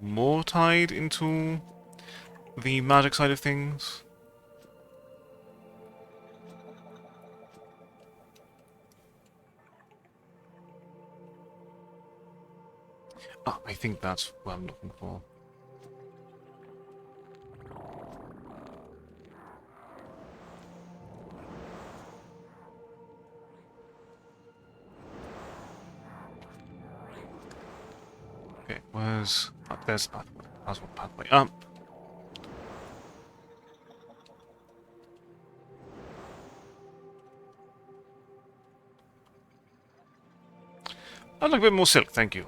more tied into the magic side of things. I think that's what I'm looking for. Okay, where's... there's the pathway. That's one pathway up. I'd like a bit more silk, thank you.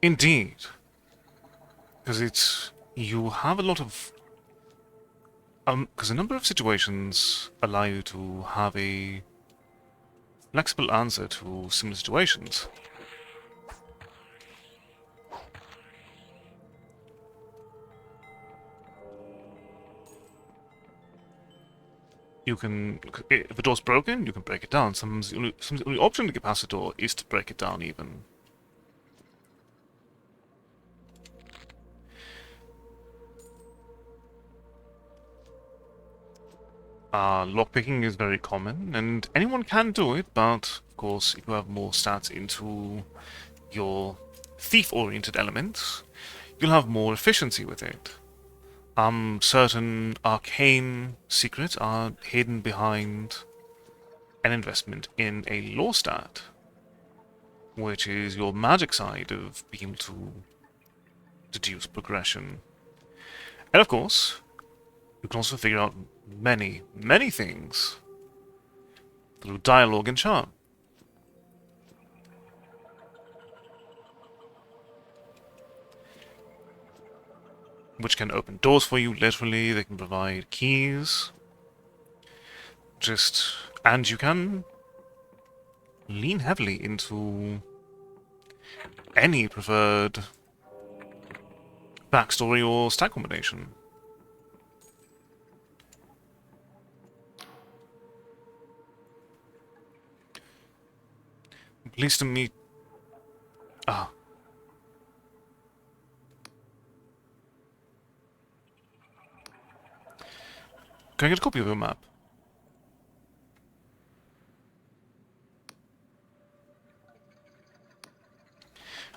Indeed. Because you have a lot of... because a number of situations allow you to have a flexible answer to similar situations. You can, if the door's broken, you can break it down. Sometimes the only option to get past the door is to break it down even. Lockpicking is very common, and anyone can do it, but of course, if you have more stats into your thief-oriented elements, you'll have more efficiency with it. Certain arcane secrets are hidden behind an investment in a lore stat, which is your magic side of being able to deduce progression. And of course, you can also figure out many, many things through dialogue and charm. Which can open doors for you, literally. They can provide keys. And you can lean heavily into any preferred backstory or stat combination. Pleased to meet... Ah. Can I get a copy of your map?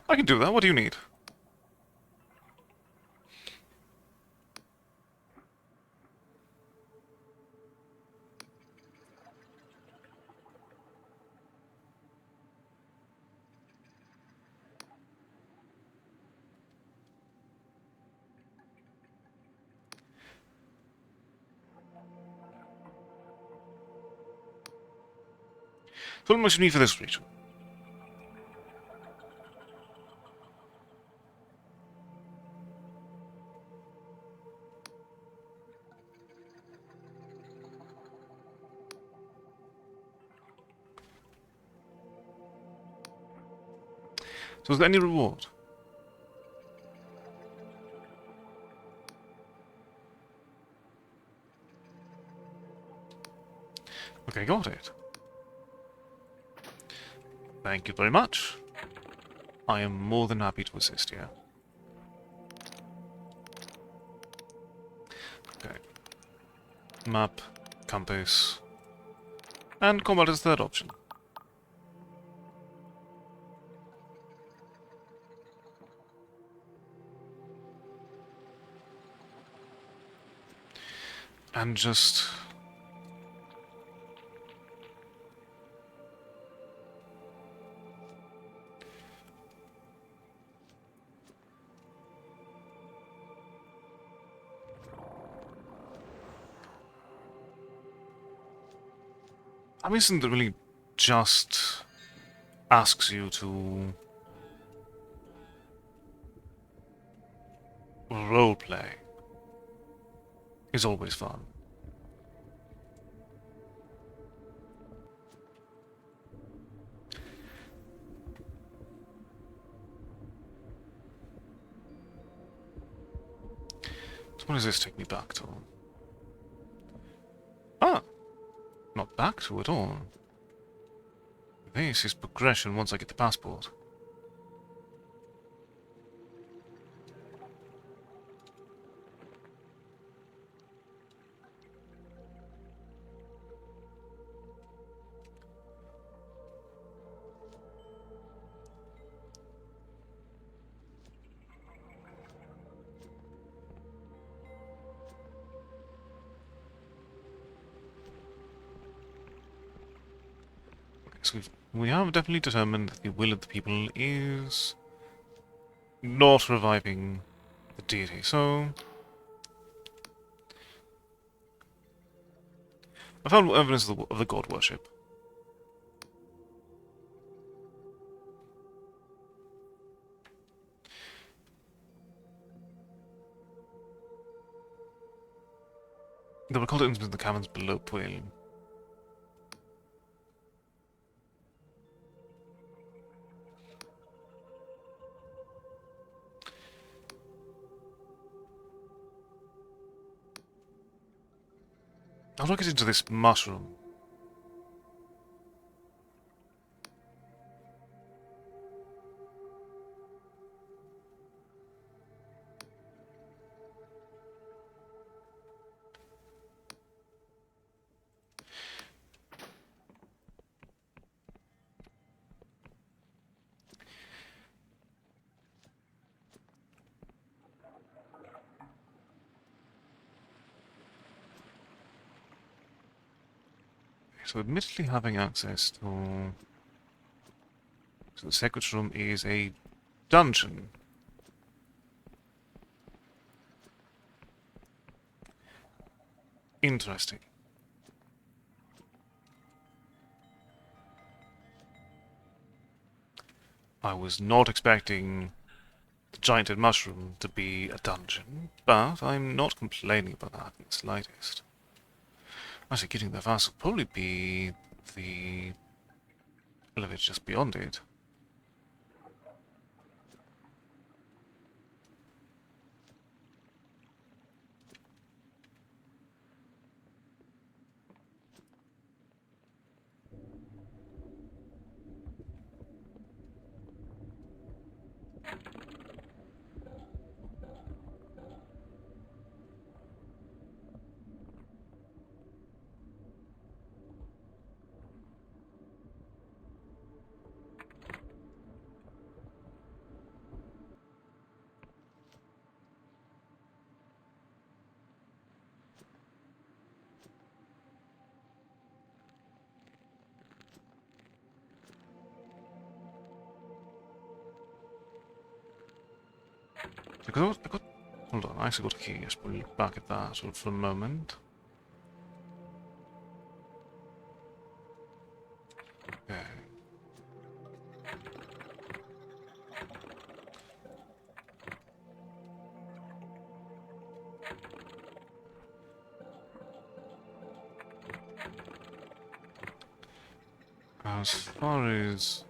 I can do that. What do you need? So what much you need for this region? So is there any reward? Okay, got it. Thank you very much. I am more than happy to assist you. Okay. Map, compass, and combat is the third option. And just... I mean, isn't it really just asks you to roleplay is always fun. So what does this take me back to? Ah! Not back to at all. This is progression once I get the passport. So we have definitely determined that the will of the people is not reviving the deity, so... I found evidence of the god worship. The recorded instruments in the caverns below Puel. How do I get into this mushroom? So admittedly having access to... So the secret room is a dungeon. Interesting. I was not expecting the giant mushroom to be a dungeon, but I'm not complaining about that in the slightest. Actually, getting there fast will probably be the elevator just beyond it. Because I got... Hold on, I actually got a key. Let's probably look back at that for a moment. Okay. As far as...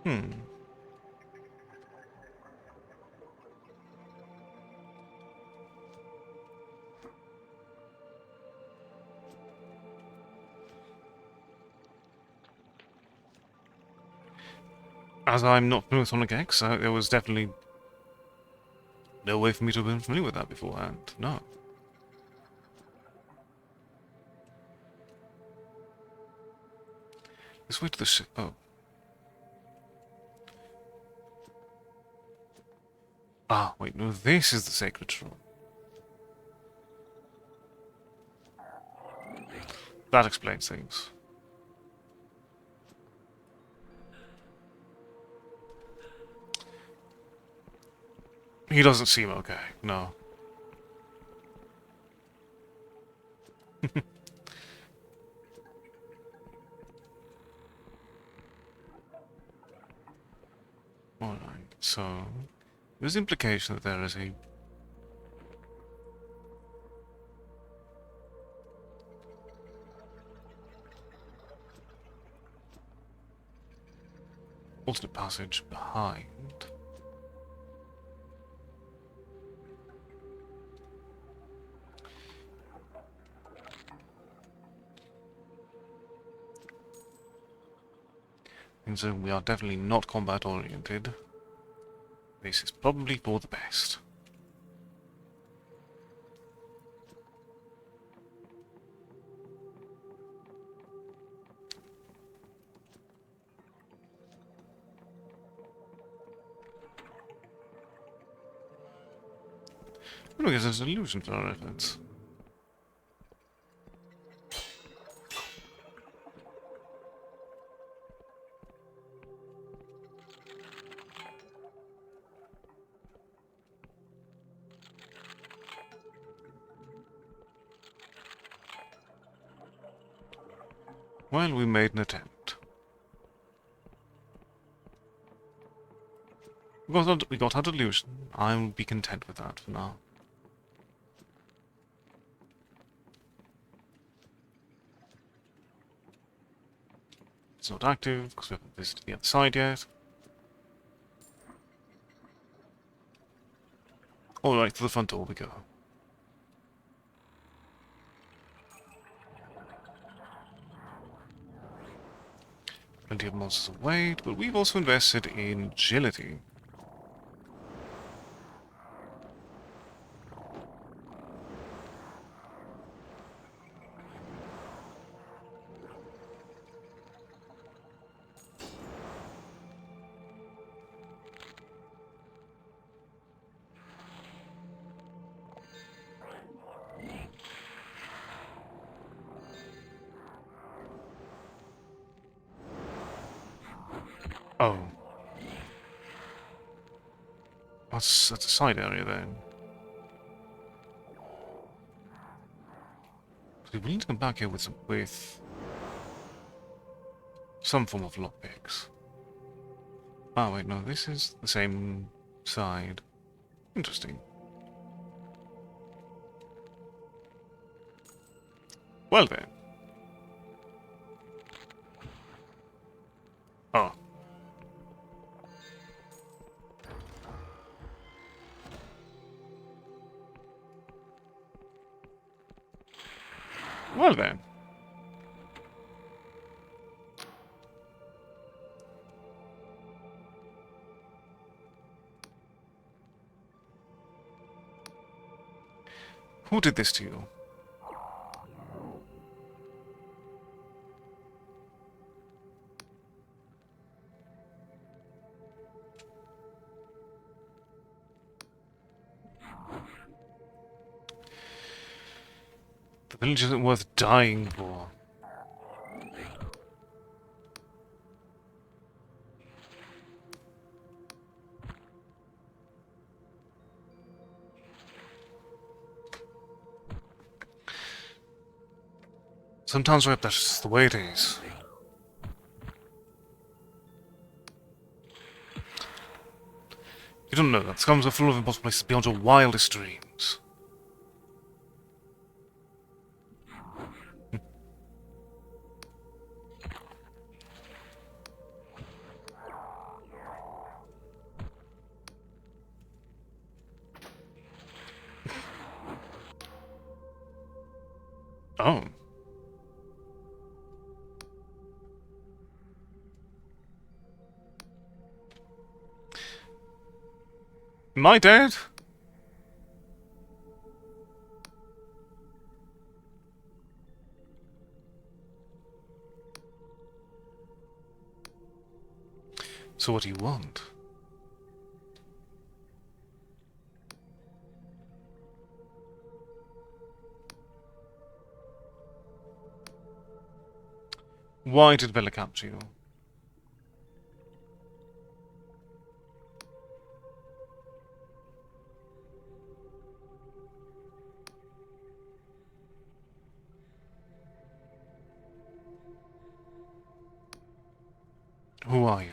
Hmm. As I'm not familiar with Sonic X, there was definitely no way for me to have been familiar with that beforehand. No. Let's wait to the ship. Oh. Ah, wait, no, this is the sacred room. That explains things. He doesn't seem okay, no. Alright, so... There's implication that there is a... alternate passage behind. And so we are definitely not combat oriented. This is probably for the best. Look, there's a Delusion for our efforts. Well, we made an attempt. We got our delusion. I'll be content with that for now. It's not active because we haven't visited the other side yet. Alright, to the front door we go. Plenty of monsters await, but we've also invested in agility. Oh. That's a side area then. We need to come back here with some form of lockpicks. Oh wait, no, this is the same side. Interesting. Well then. Oh. Well then. Who did this to you? The village isn't worth dying for. Sometimes that's just the way it is. You don't know that. Scums are full of impossible places beyond your wildest dreams. Oh. Am I dead? So what do you want? Why did Bella capture you? Who are you?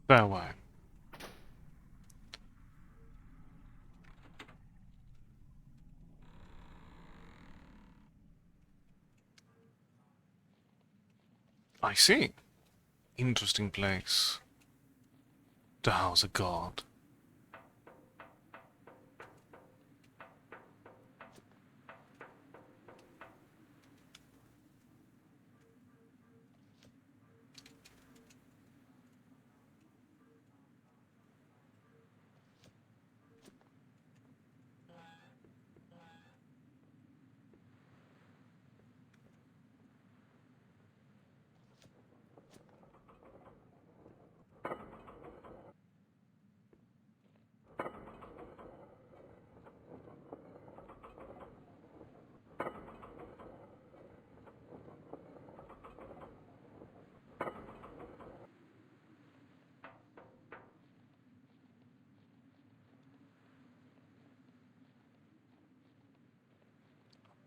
Farewell. I see. Interesting place to house a god.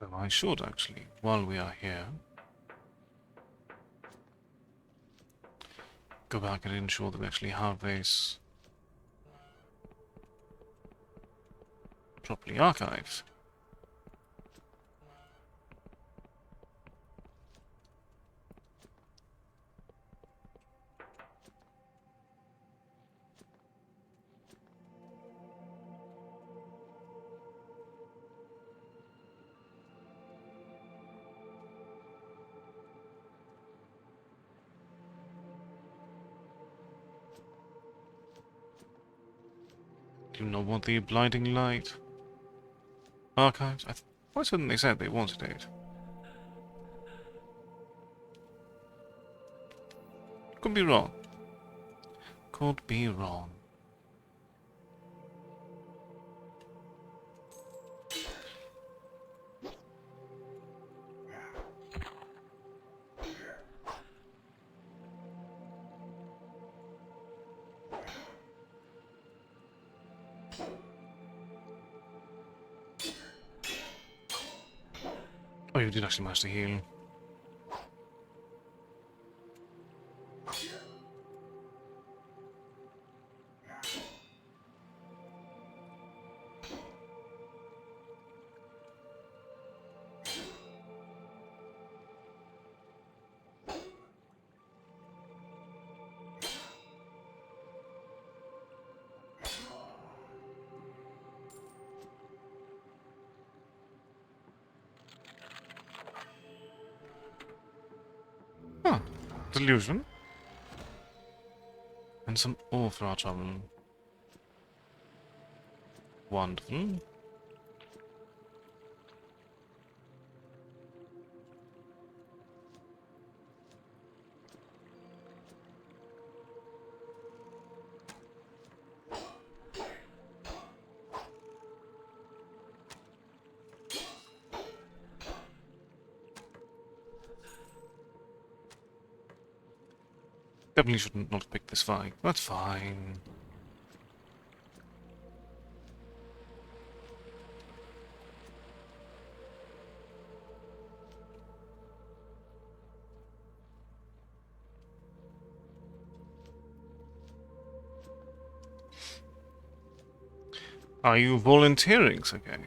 Though I should actually, while we are here, go back and ensure that we actually have this properly archived. Do you not want the blinding light archives? Why hadn't they said they wanted it? Could be wrong. Could be wrong. Oh, you did actually manage to heal. Huh. Delusion. And some ore for our trouble. Wonderful. Definitely shouldn't not pick this fight. That's fine. Are you volunteering, okay?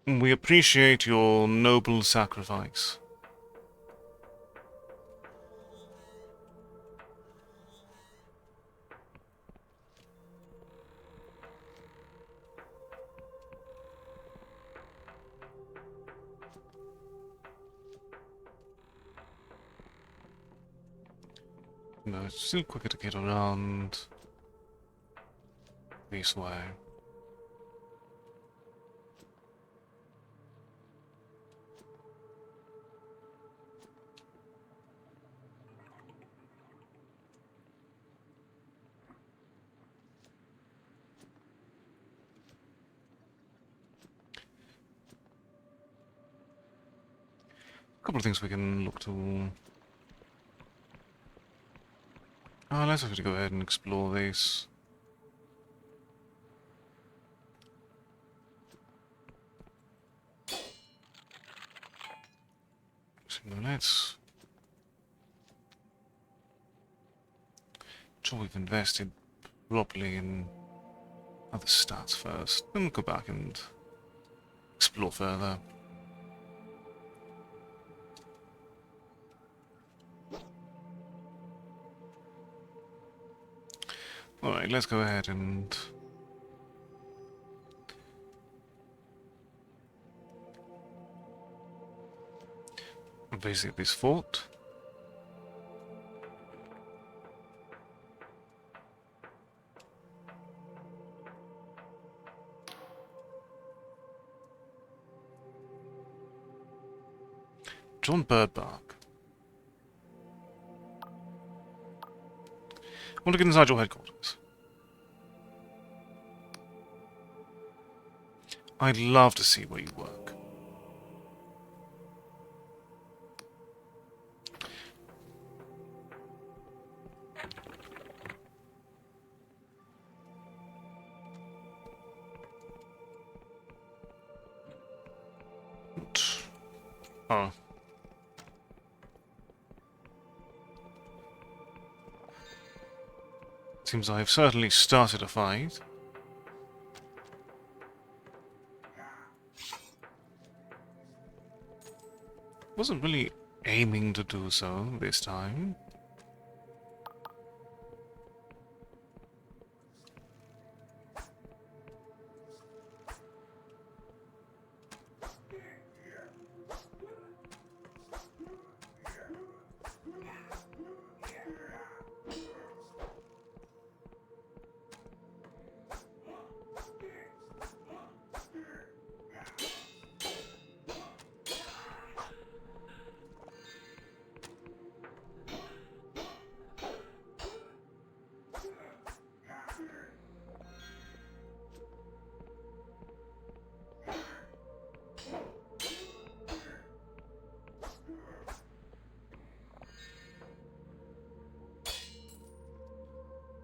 We appreciate your noble sacrifice. No, it's still quicker to get around this way. A couple of things we can look to. Let's actually go ahead and explore this. So let's. Sure, we've invested properly in other stats first, then we'll go back and explore further. Alright, let's go ahead and visit this fort. John Birdbark. I want to get inside your headquarters. I'd love to see where you work. Oh. Seems I've certainly started a fight. Wasn't really aiming to do so this time.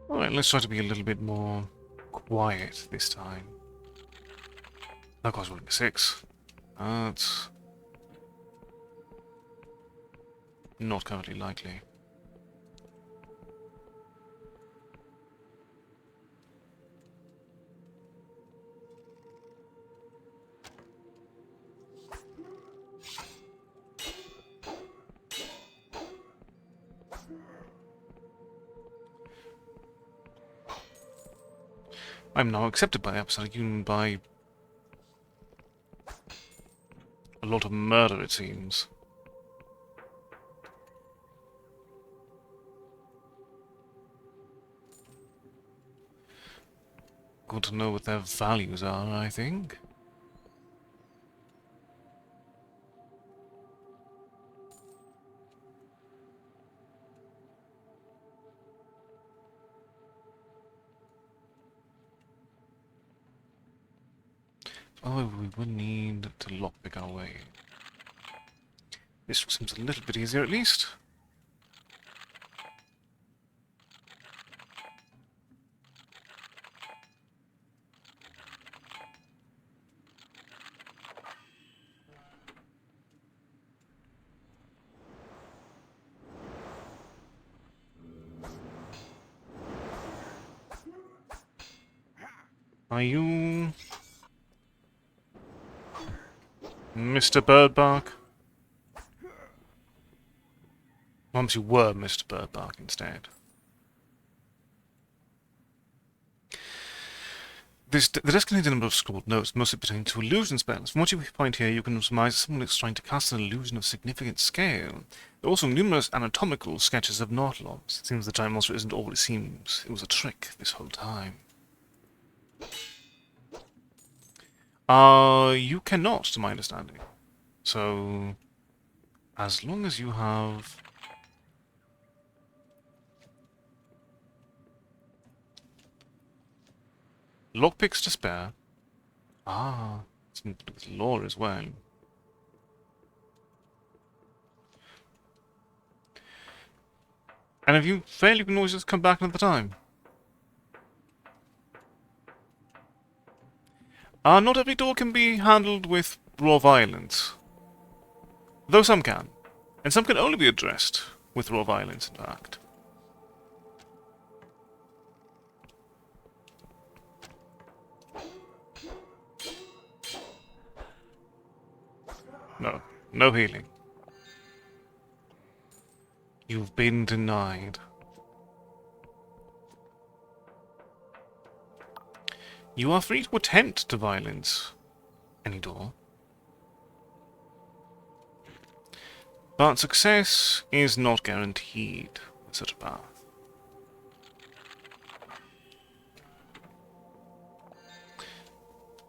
Alright, let's try to be a little bit more quiet this time. That guy's rolling a 6. That's not currently likely. I'm now accepted by the Upside Union by a lot of murder, it seems. Good to know what their values are, I think. Oh, we will need to lockpick our way. This seems a little bit easier, at least. Are you Mr. Birdbark? Once you were Mr. Birdbark instead. The desk contains a number of scrawled notes, mostly pertaining to illusion spells. From what you find here, you can surmise someone is trying to cast an illusion of significant scale. There are also numerous anatomical sketches of Nautilons. It seems the giant monster isn't all it seems. It was a trick this whole time. You cannot, to my understanding. So, as long as you have lockpicks to spare. Something to do with lore as well. And if you fail, you can always just come back another time. Not every door can be handled with raw violence. Though some can. And some can only be addressed with raw violence, in fact. No. No healing. You've been denied. You are free to attempt to violence any door. But success is not guaranteed with such a path.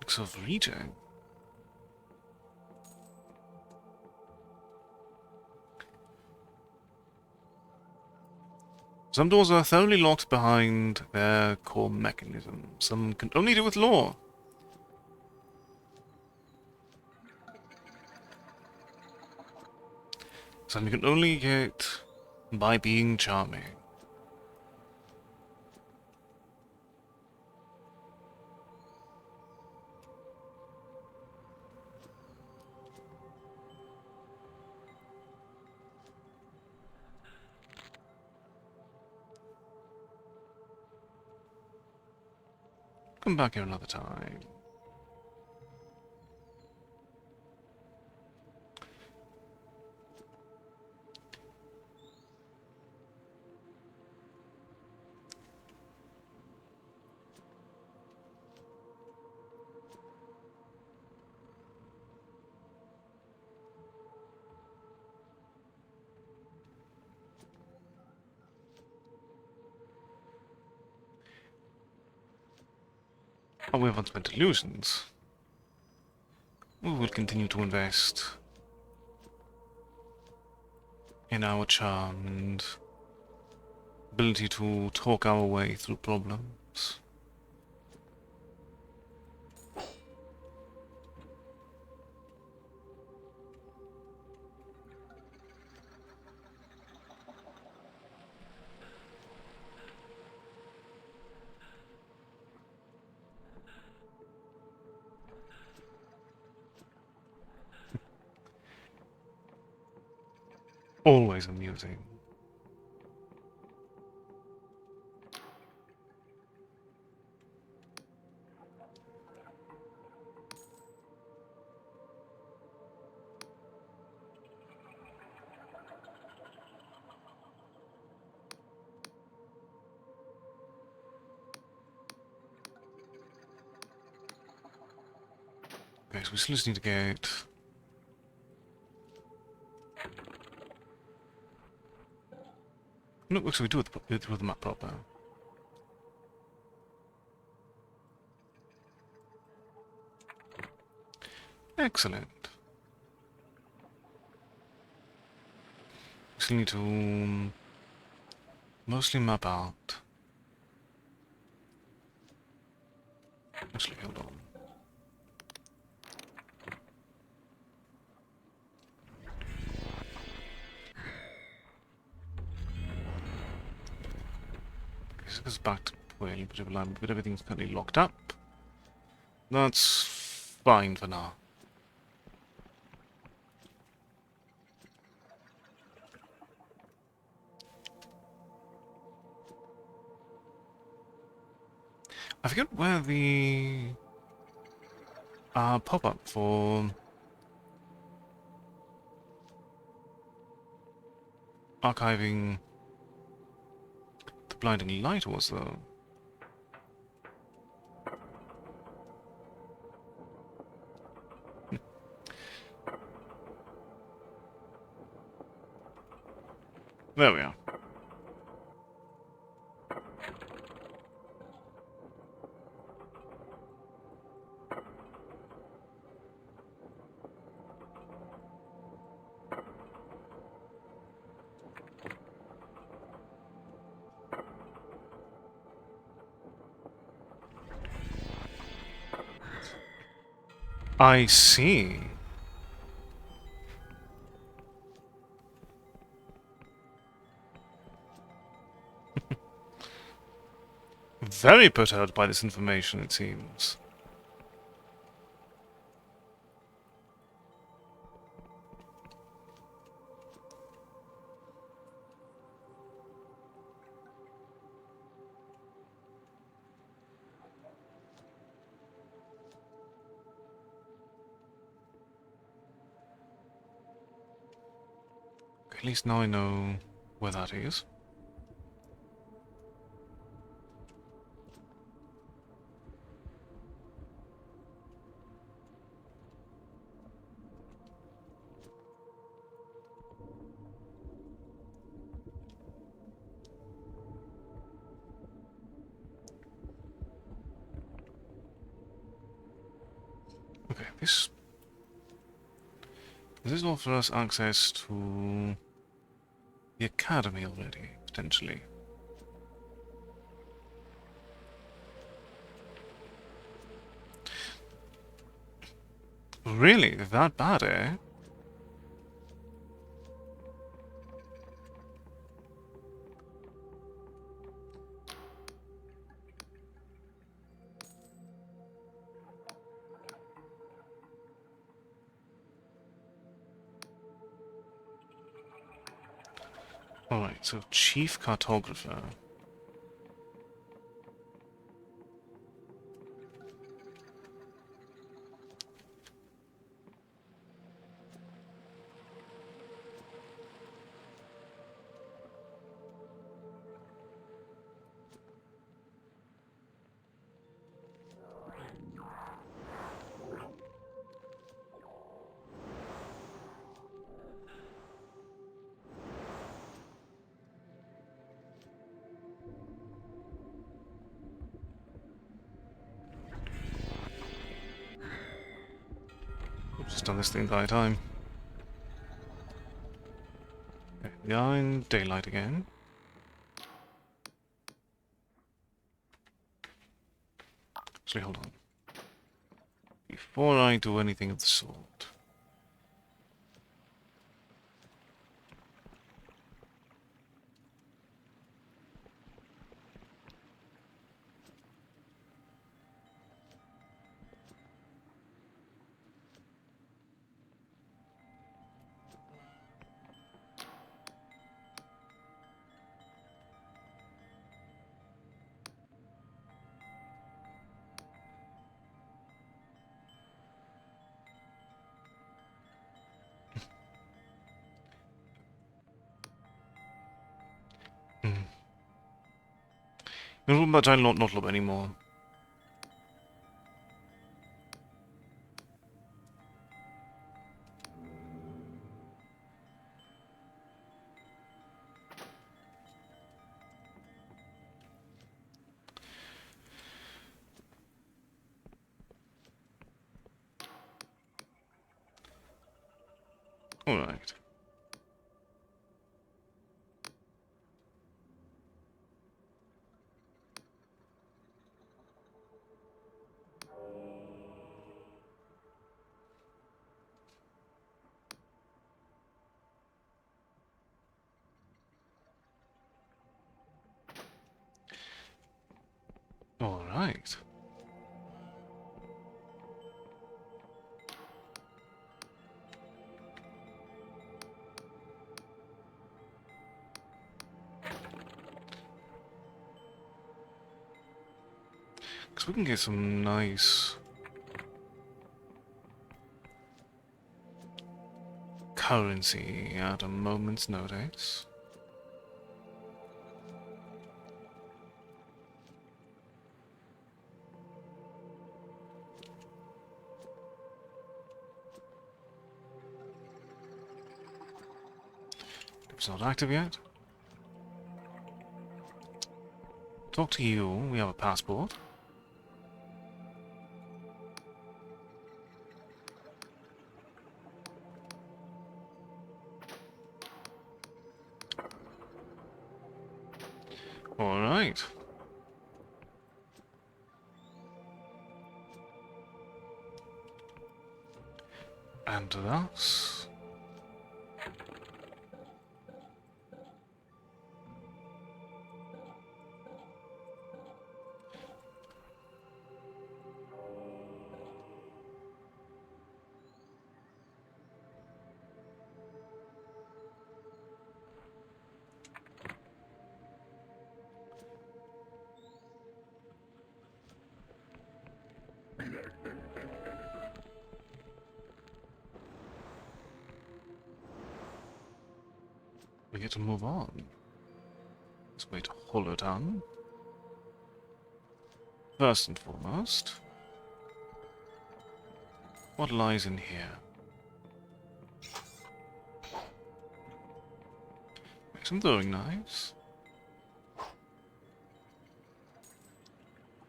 Looks of reading. Some doors are thoroughly locked behind their core mechanism. Some can only do with lore. Something you can only get by being charming. Come back here another time. Oh, we haven't spent delusions. We will continue to invest in our charm and ability to talk our way through problems. Always amusing. Okay, so we still just need to get... No, actually we do it with the map proper. Excellent. We still need to mostly map out. Actually, hold on. This goes back to Puel, but everything's currently locked up. That's fine for now. I forget where the pop-up for archiving the blinding light was, though. There we are. I see. Very perturbed by this information, it seems. At least now I know where that is. Okay, this offers us access to the academy already, potentially. Really? That bad, eh? Alright, so Chief Cartographer. I've just done this the entire time. Okay, we are in daylight again. Actually, hold on. Before I do anything of the sort. But I'll not look anymore. Alright. Alright. Because we can get some nice currency at a moment's notice. It's not active yet. Talk to you. We have a passport. Alright. And thus... we get to move on. Let's wait to Hollow Town. First and foremost, what lies in here? Some throwing knives.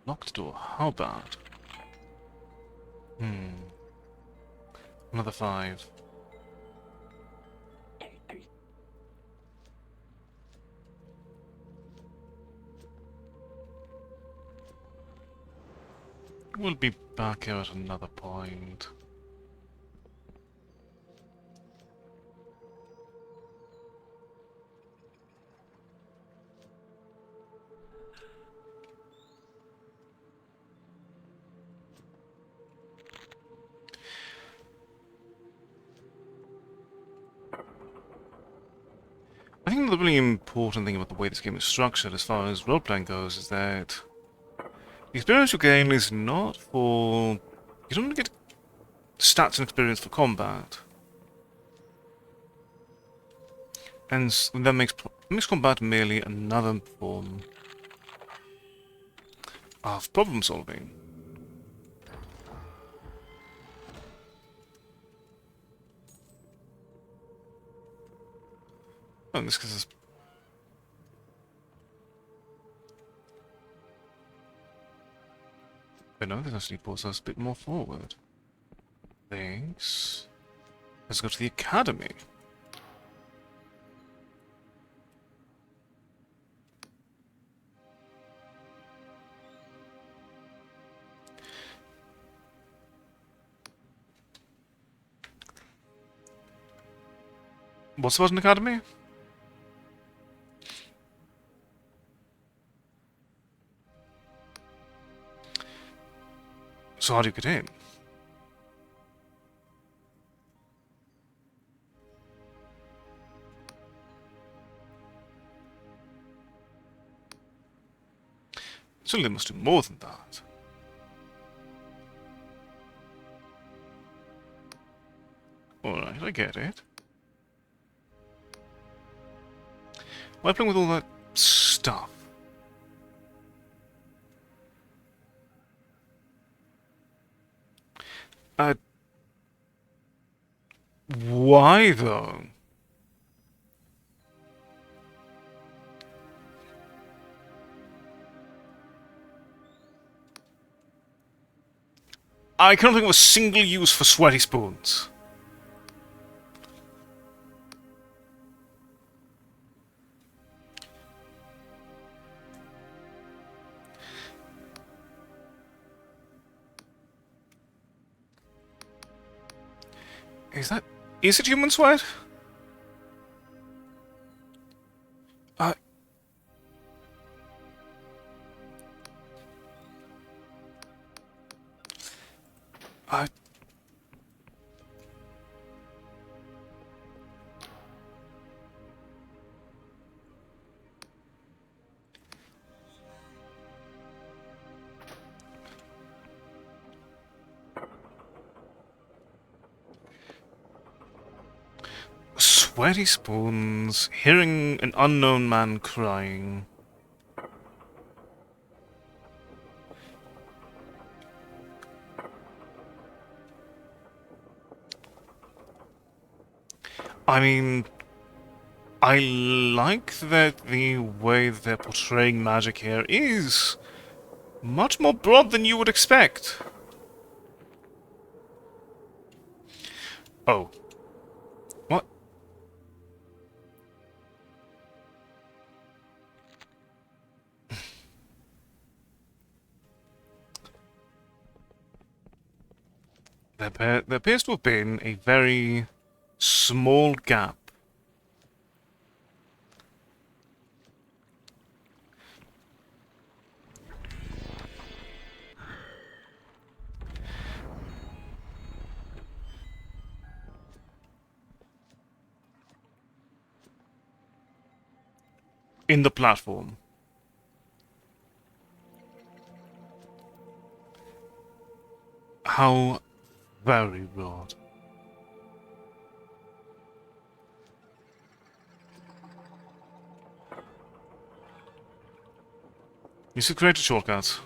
Locked door. How bad? Another 5. We'll be back here at another point. the really important thing about the way this game is structured as far as role-playing goes is that the experience you gain is not for... You don't get stats and experience for combat. And that makes combat merely another form of problem-solving. Oh, in this case, but no, this actually pulls us a bit more forward. Thanks. Let's go to the academy. What's about an academy? So how do you get in? Surely they must do more than that. Alright, I get it. Why playing with all that stuff? Why though? I can't think of a single use for sweaty spoons. Is it human sweat? I... Sweaty spoons, hearing an unknown man crying. I mean, I like that the way that they're portraying magic here is much more broad than you would expect. Oh. What? There appears to have been a very small gap in the platform. How very broad. You should create a shortcut.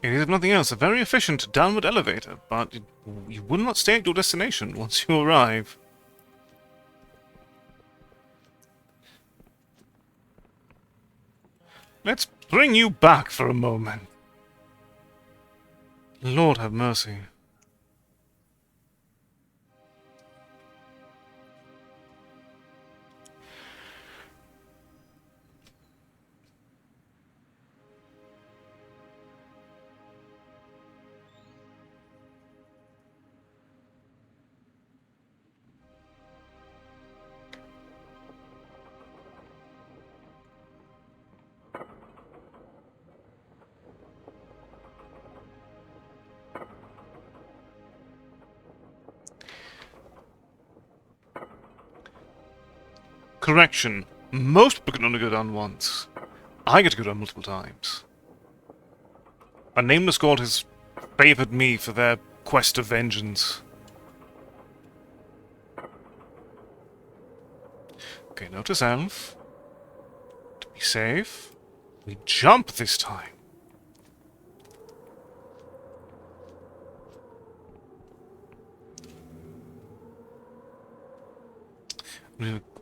It is, if nothing else, a very efficient downward elevator, but you will not stay at your destination once you arrive. Let's bring you back for a moment. Lord have mercy. Correction. Most people can only go down once. I get to go down multiple times. A nameless god has favored me for their quest of vengeance. Okay, note to self. To be safe, we jump this time.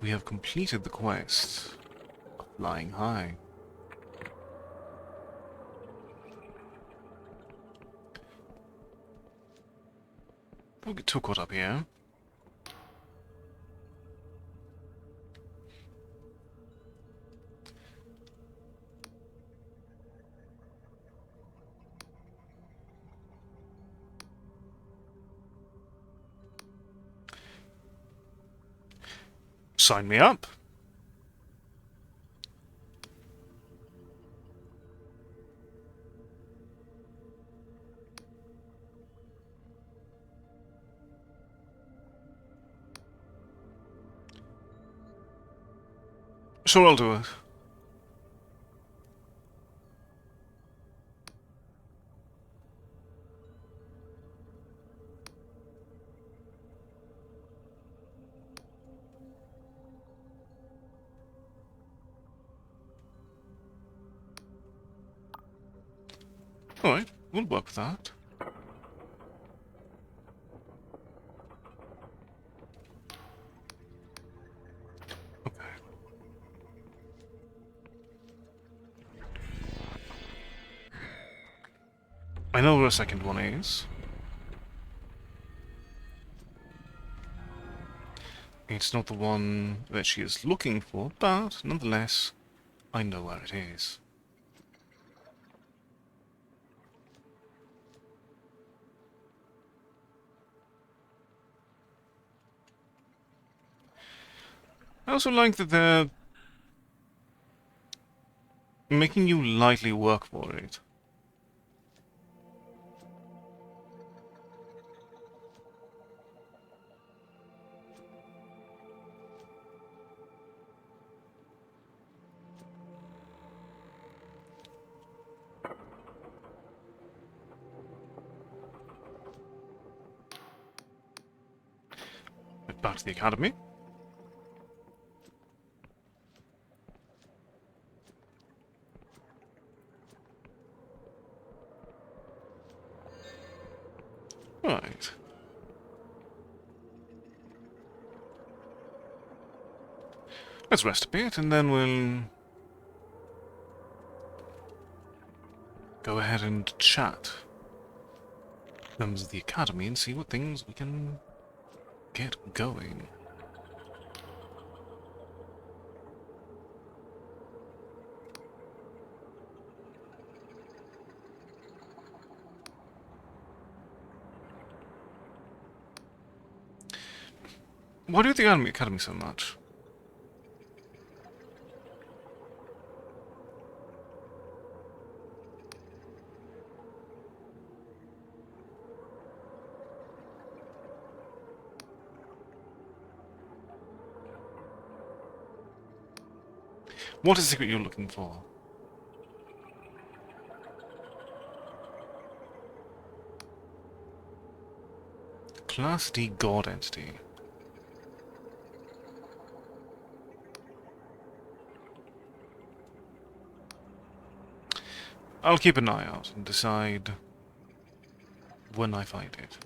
We have completed the quest of flying high. Don't get too caught up here. Sign me up. Sure, I'll do it. Alright, we'll work with that. Okay. I know where a second one is. It's not the one that she is looking for, but nonetheless, I know where it is. I also like that they're making you lightly work for it. Back to the academy. Right. Let's rest a bit, and then we'll go ahead and chat members of the academy and see what things we can get going. Why do you think academy so much? What is the secret you're looking for? Class D God entity. I'll keep an eye out and decide when I find it.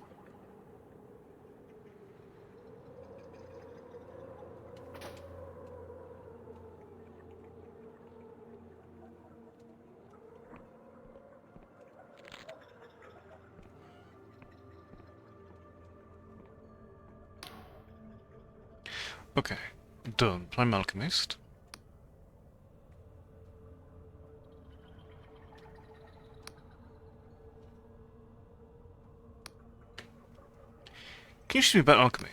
Okay, done. Prime Alchemist. Can you teach me about alchemy?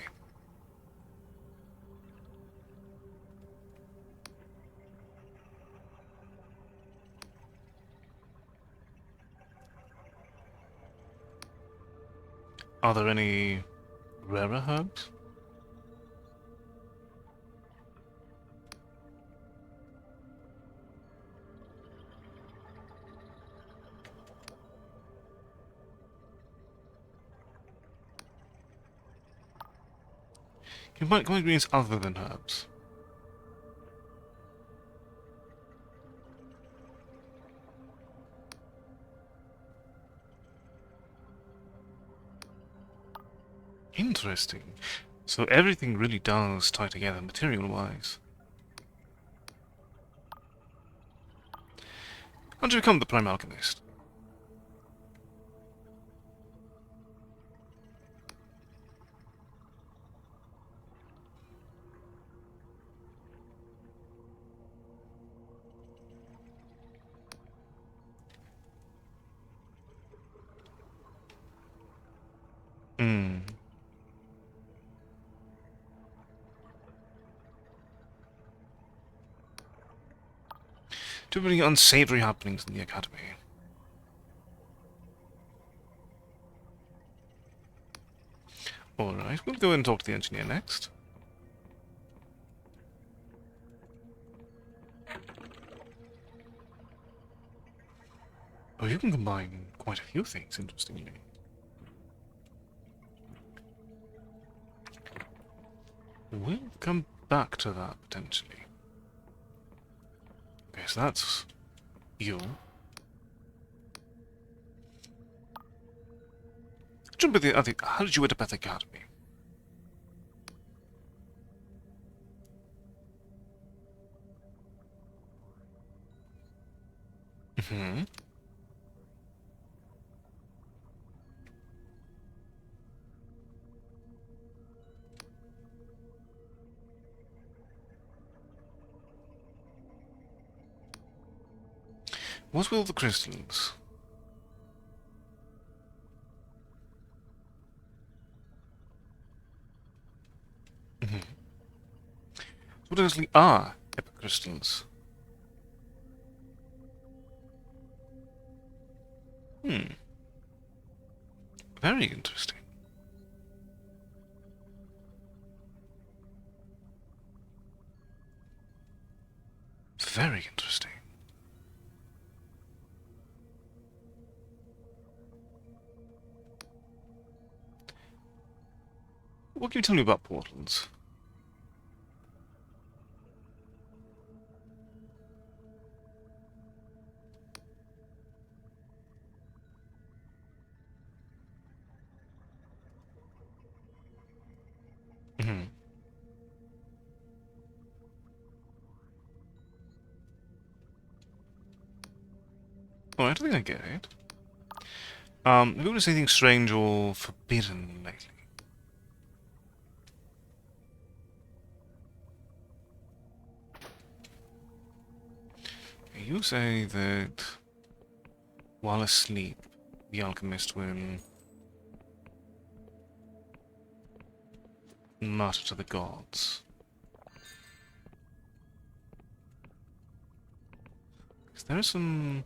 Are there any rarer herbs? Can you find ingredients other than herbs? Interesting. So everything really does tie together material-wise. How did you become the Prime Alchemist? Hmm. Too many unsavory happenings in the Academy. Alright, we'll go and talk to the engineer next. Oh, you can combine quite a few things, interestingly. We'll come back to that, potentially. Okay, so that's you. Jump at the other. How did you end up at the Academy? Mm-hmm. What will the crystals? Mm-hmm. What actually are epicrystals? Hmm. Very interesting. Very interesting. What can you tell me about portals? Mm-hmm. Alright, I think I get it. Have you noticed anything strange or forbidden lately? You say that while asleep, the alchemist will mutter to the gods. 'Cause there are some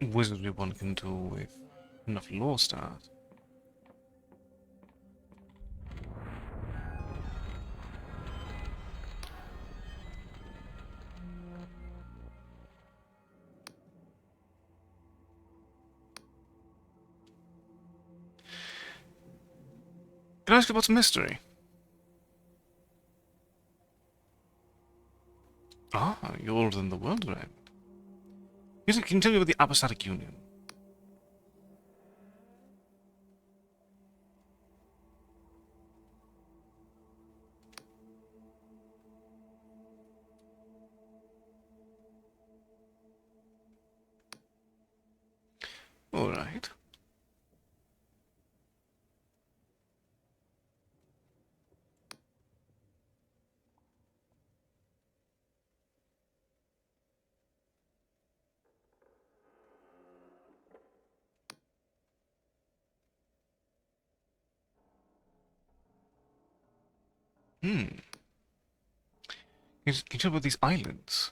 wizardry one can do with enough lore stars. Can I ask you about some mystery? Ah, you're older than the world around. Can you tell me about the Apostatic Union? Alright. Hmm. Can you tell me about these islands?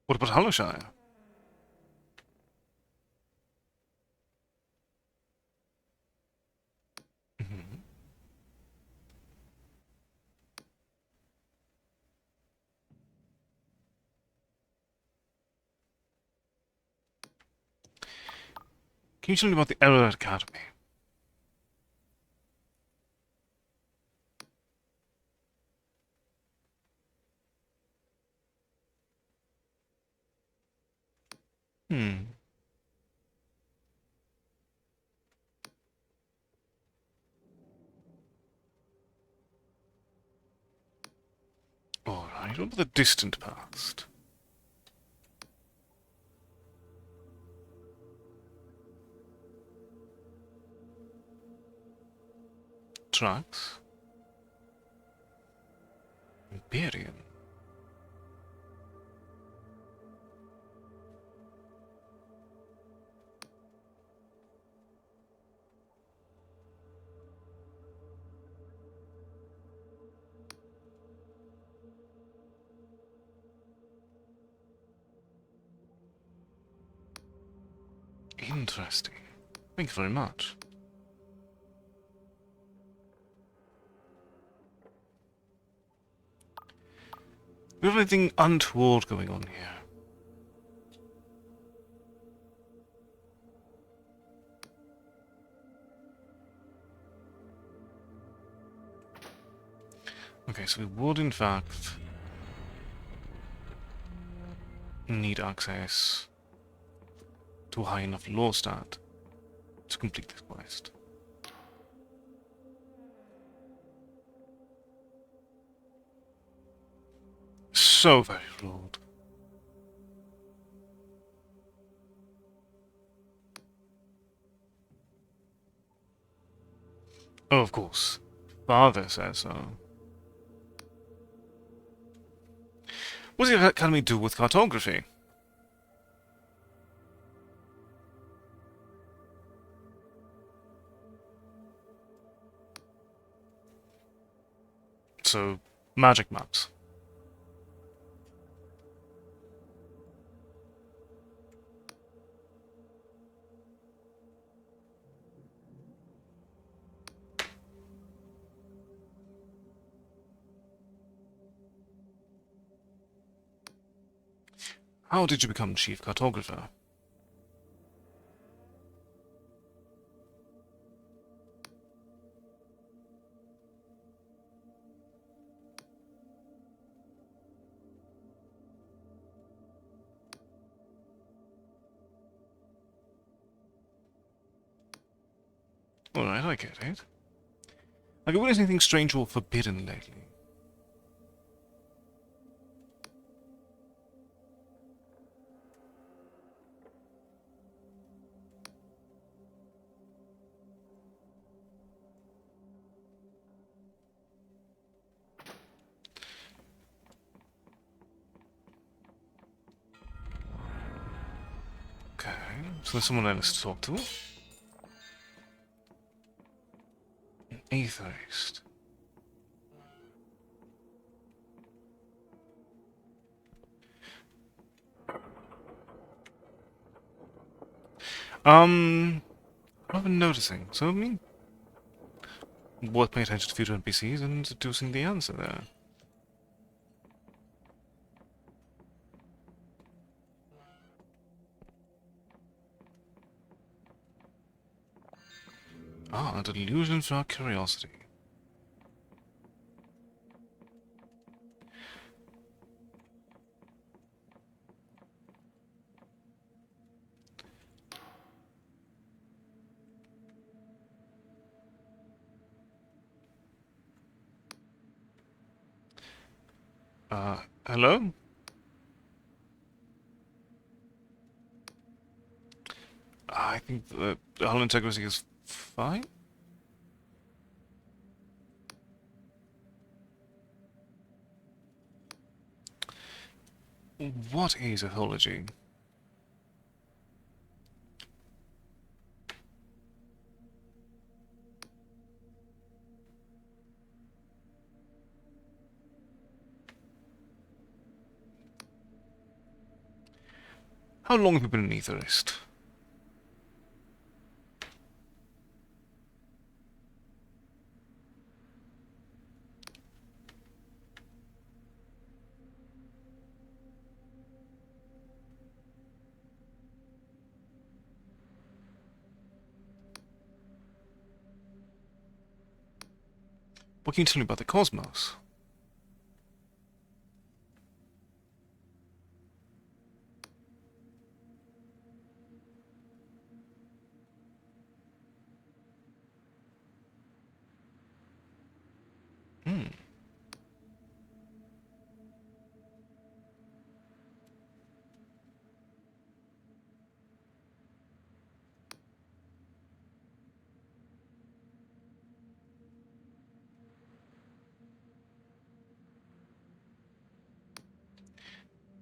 What about Hollowshire? Can you tell me about the Error Academy? Hmm. Alright, what about the distant past? Tracks? Imperium? Interesting. Thank you very much. Do you have anything untoward going on here? Okay, so we would in fact need access to a high enough law stat to complete this quest. So very flawed. Oh, of course. Father says so. What does the Academy do with cartography? So, magic maps. How did you become chief cartographer? Alright, I get it. Have you witnessed anything strange or forbidden lately? Okay, so there's someone else to talk to. An atheist. I've been noticing. So, I mean, worth paying attention to future NPCs and deducing the answer there. Ah, a delusion for our curiosity. Hello? I think the hull integrity is fine. What is ethology? How long have you been an etherist? What can you tell me about the cosmos? Hmm.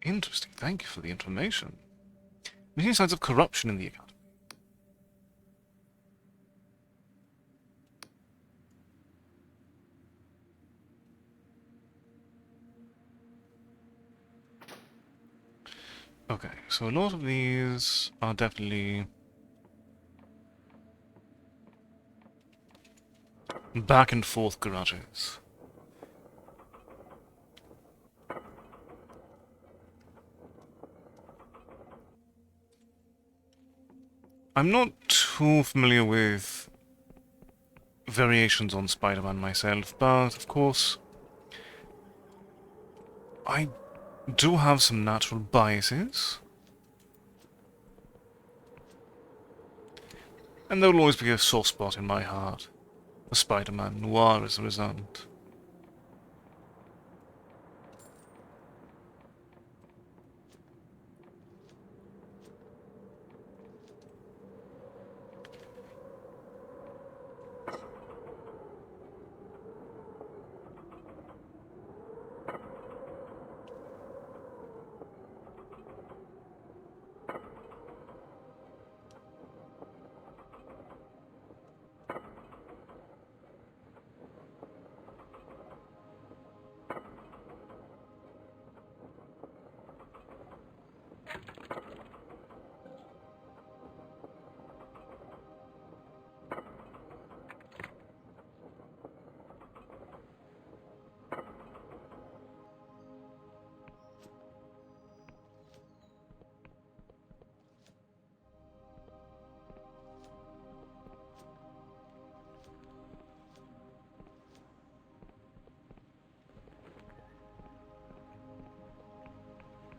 Interesting. Thank you for the information. We see signs of corruption in the account. Okay, so a lot of these are definitely back and forth garages. I'm not too familiar with variations on Spider-Man myself, but of course, I do have some natural biases. And there will always be a soft spot in my heart. A Spider-Man noir as a result.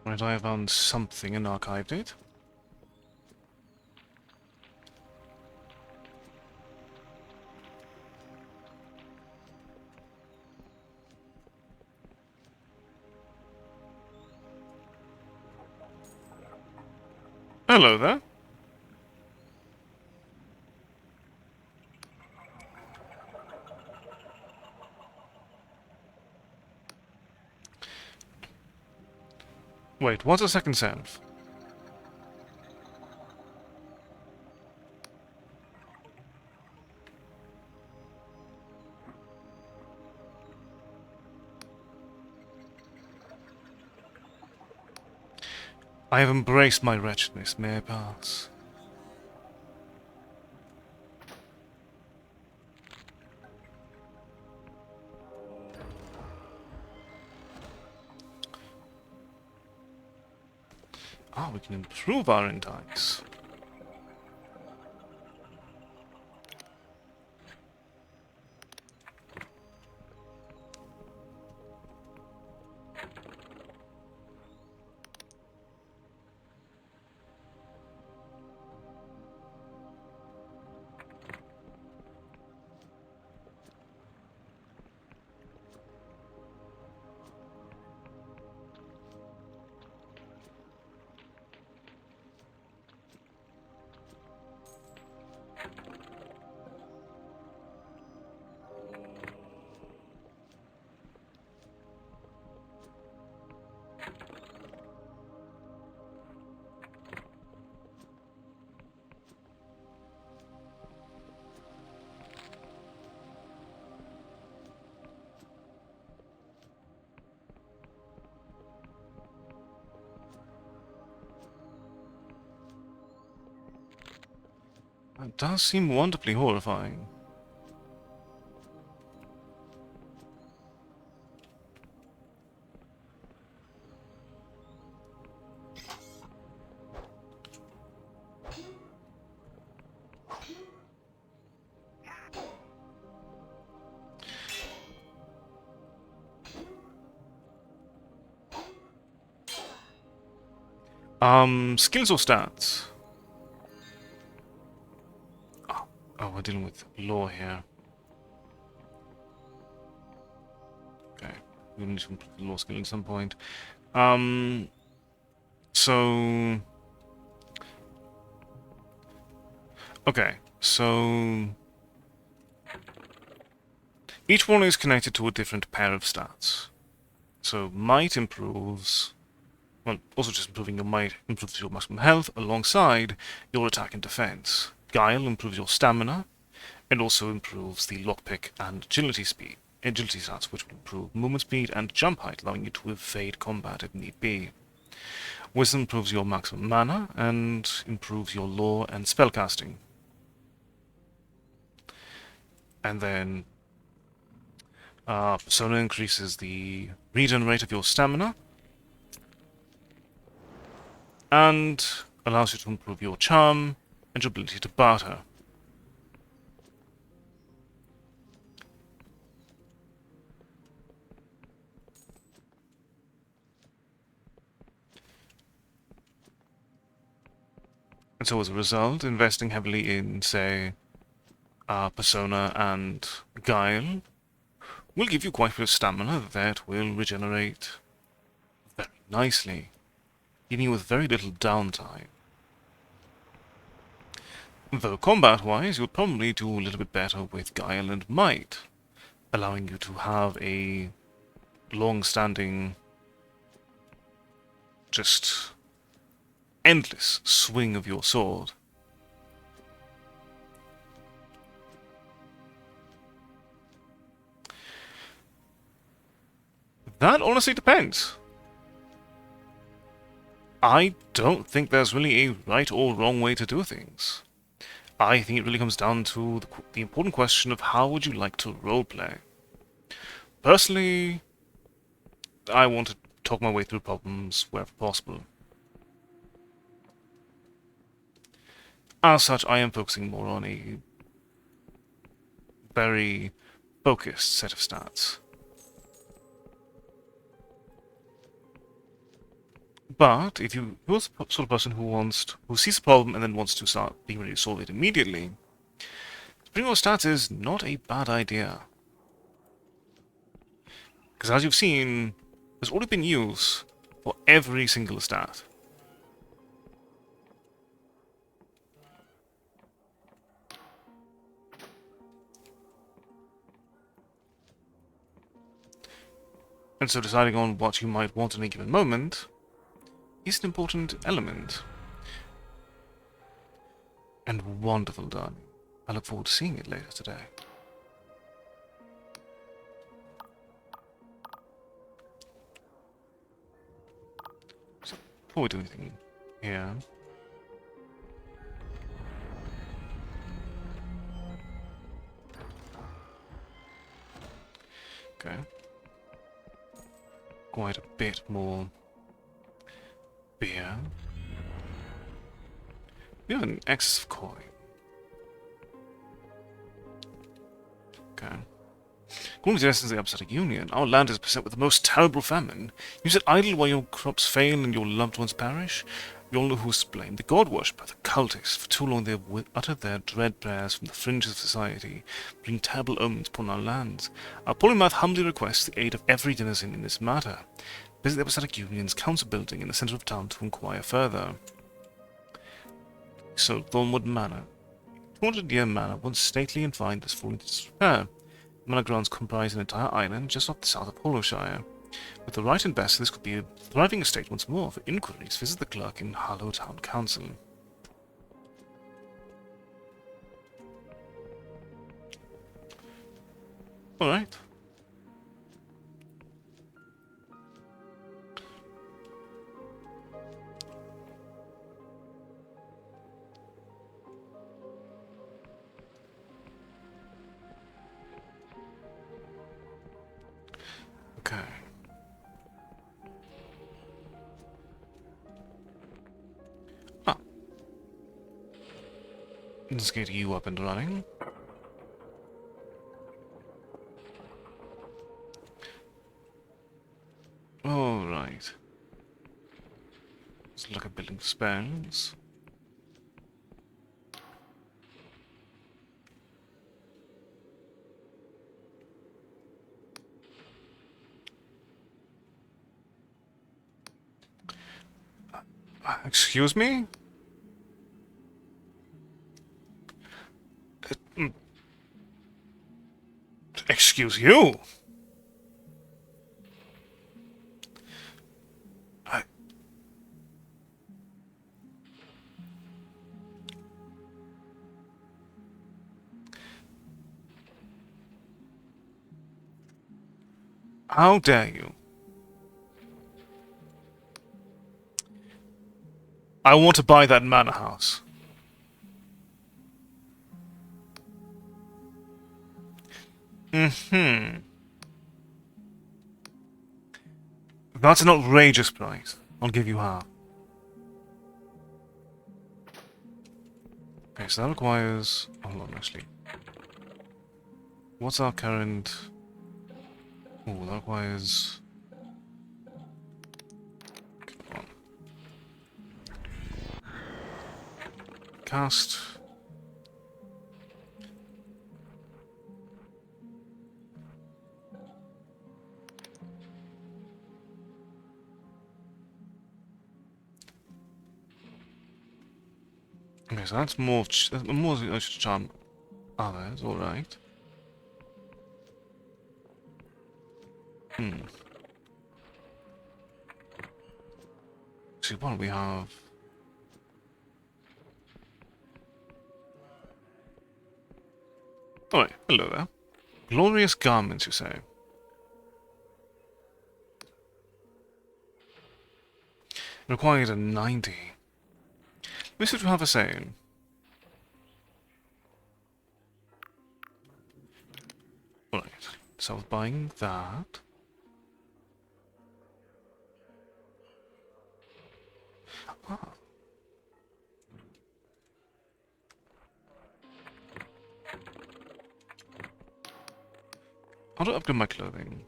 Right, I have found something and archived it. Hello there. Wait, what's a second self? I have embraced my wretchedness, may I pass? Ah, we can improve our intakes. That does seem wonderfully horrifying. Skills or stats? Oh, we're dealing with law here. Okay, we'll need to improve the law skill at some point. So... Okay, so... Each one is connected to a different pair of stats. So might improves... Well, also just improving your might improves your maximum health alongside your attack and defense. Guile improves your stamina, and also improves the lockpick and agility stats, which will improve movement speed and jump height, allowing you to evade combat if need be. Wisdom improves your maximum mana, and improves your lore and spellcasting. And then Persona increases the regen rate of your stamina, and allows you to improve your charm and your ability to barter. And so as a result, investing heavily in, say, Persona and Guile will give you quite a bit of stamina that will regenerate very nicely, leaving you with very little downtime. Though combat-wise, you'll probably do a little bit better with Guile and Might, allowing you to have a long-standing, just endless swing of your sword. That honestly depends. I don't think there's really a right or wrong way to do things. I think it really comes down to the important question of how would you like to roleplay. Personally, I want to talk my way through problems wherever possible. As such, I am focusing more on a very focused set of stats. But if you're the sort of person who sees a problem and then wants to start being ready to solve it immediately, spreading more stats is not a bad idea. Because as you've seen, there's already been use for every single stat. And so deciding on what you might want in a given moment is an important element. And wonderful done. I look forward to seeing it later today. So, before we do anything here... Okay. Quite a bit more beer. We have an excess of coin. Okay. According to the essence of the Upside Union, our land is beset with the most terrible famine. You sit idle while your crops fail and your loved ones perish. We all know who's to blame. The god worshipper, the cultists. For too long they have uttered their dread prayers from the fringes of society, bring terrible omens upon our lands. Our polymath humbly requests the aid of every denizen in this matter. Visit the Episodic Union's council building in the centre of town to inquire further. So, Thornwood Manor. 200-year manor, once stately and fine, has fallen into disrepair. The manor grounds comprise an entire island just off the south of Hollowshire. With the right and best, this could be a thriving estate once more. For inquiries, visit the clerk in Harlow Town Council. Alright. Okay. Ah. Let's get you up and running. Alright. Let's look at building spells. Excuse me? Mm, excuse you? I... How dare you? I want to buy that manor house. Mm-hmm. That's an outrageous price. I'll give you half. Okay, so that requires... Hold on, actually. What's our current... Oh, that requires... Come on. Cast... Okay, so that's more... That's more charm others, alright. See, what do we have? Alright, hello there. Glorious garments, you say? Required a 90. Let me see what you have a saying. Alright, so I was buying that. Ah. How do I upgrade my clothing?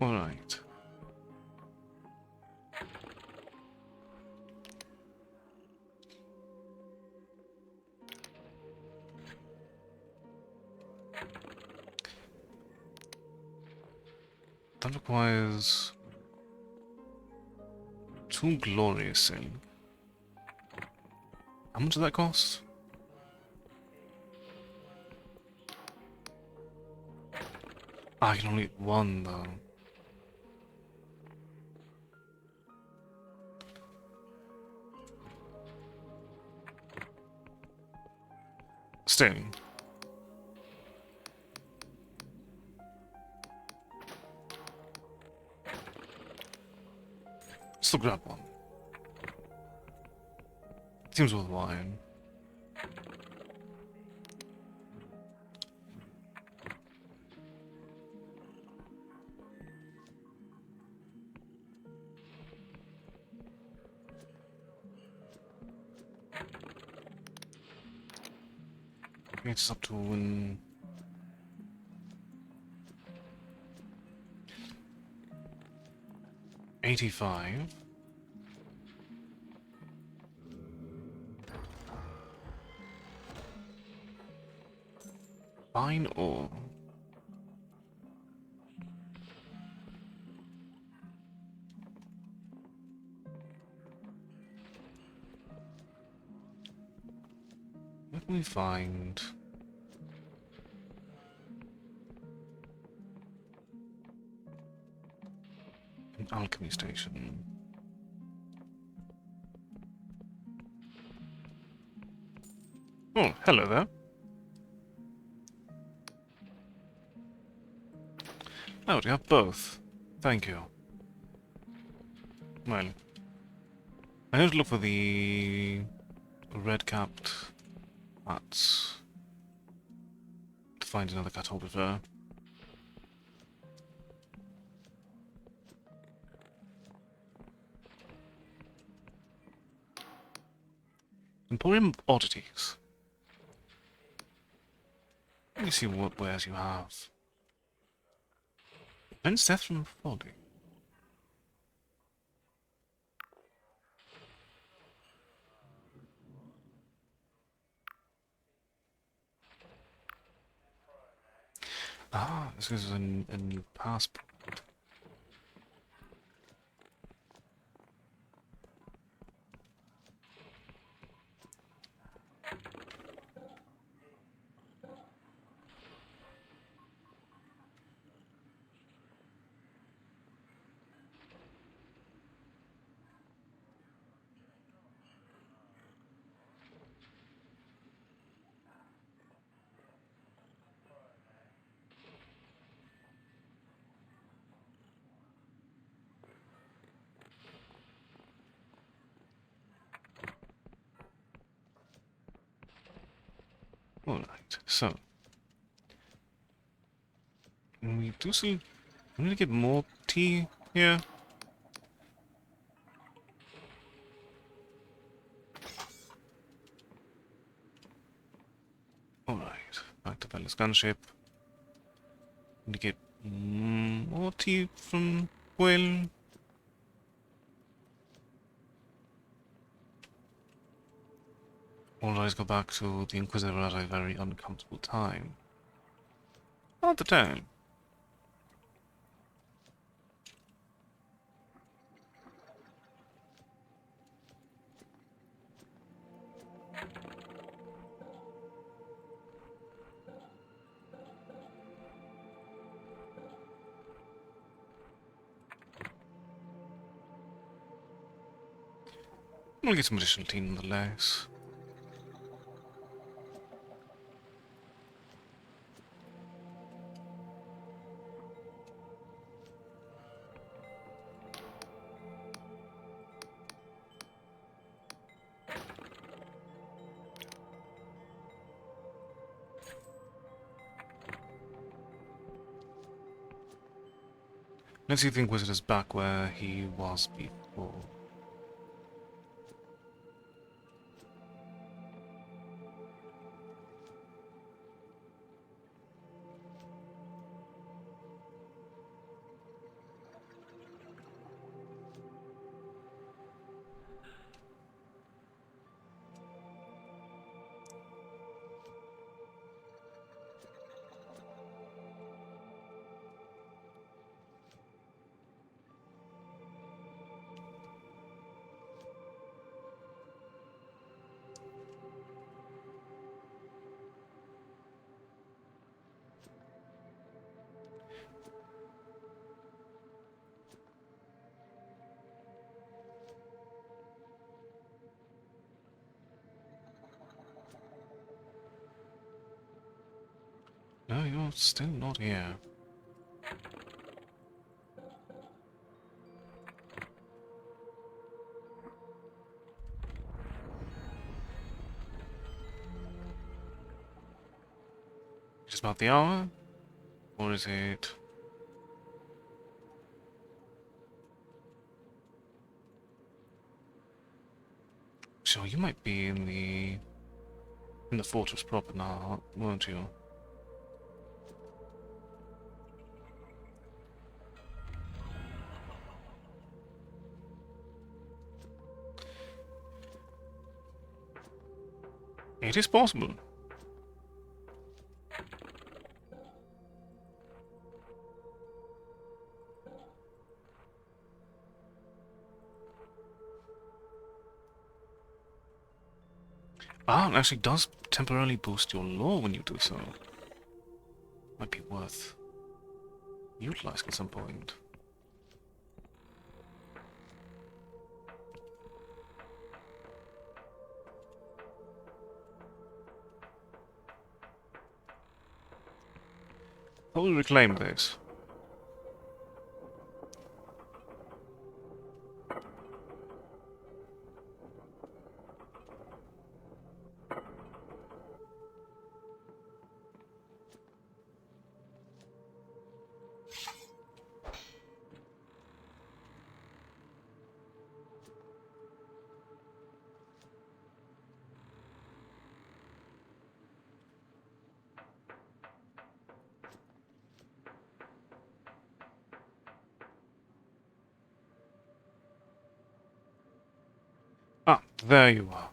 Alright. That requires... 2 glorious in. How much does that cost? Ah, I can only get 1 though. Still. Still grab 1. Seems worthwhile. It's up to 85. Fine or... What can we find? An alchemy station. Oh, hello there. Oh, we have both. Thank you. Well, I need to look for the red-capped bats to find another cartographer. Emporium of Oddities. Let me see what wares you have. Prevents death from falling. Ah, this is a new passport. Alright, so. We do some. We need to get more tea here. Alright, back to Bella's gunship. Need to get more tea from Will. Always go back to the Inquisitor at a very uncomfortable time. Not the time. We'll get some additional tea nonetheless. Let's see if the Inquisitor's back where he was before. No, you're still not here. Just about the hour? Or is it... So you might be in the fortress proper now, won't you? It is possible. Ah, it actually does temporarily boost your lore when you do so. Might be worth utilizing at some point. How will we reclaim this? there you are.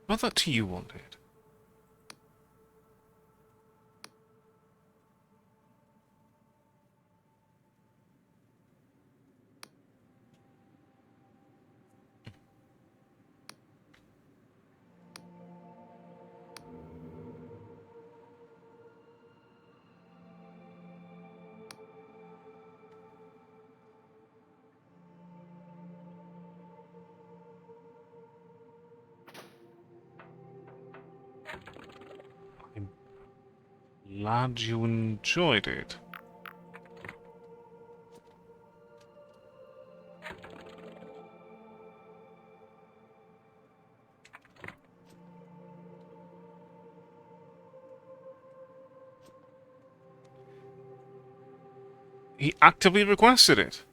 What that tea you wanted? I'm glad you enjoyed it. He actively requested it.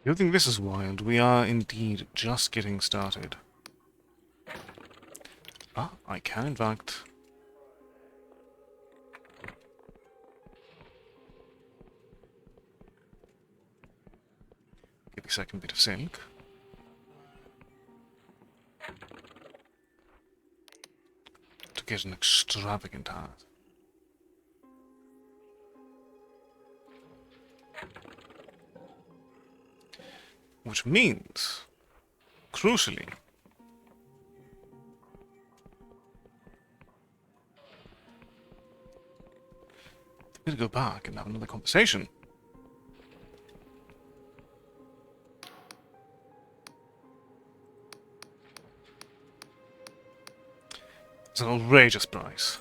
You think this is wild? We are indeed just getting started. Ah, I can in fact. Get the second bit of silk. To get an extravagant hat. Which means, crucially, we're gonna go back and have another conversation. It's an outrageous price.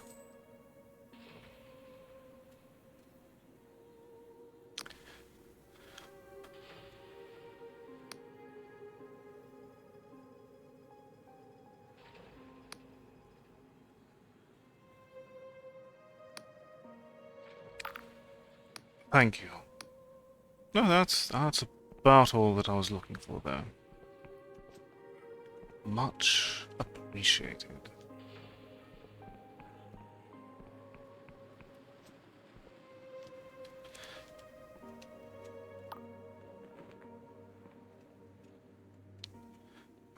Thank you. No, that's about all that I was looking for there. Much appreciated.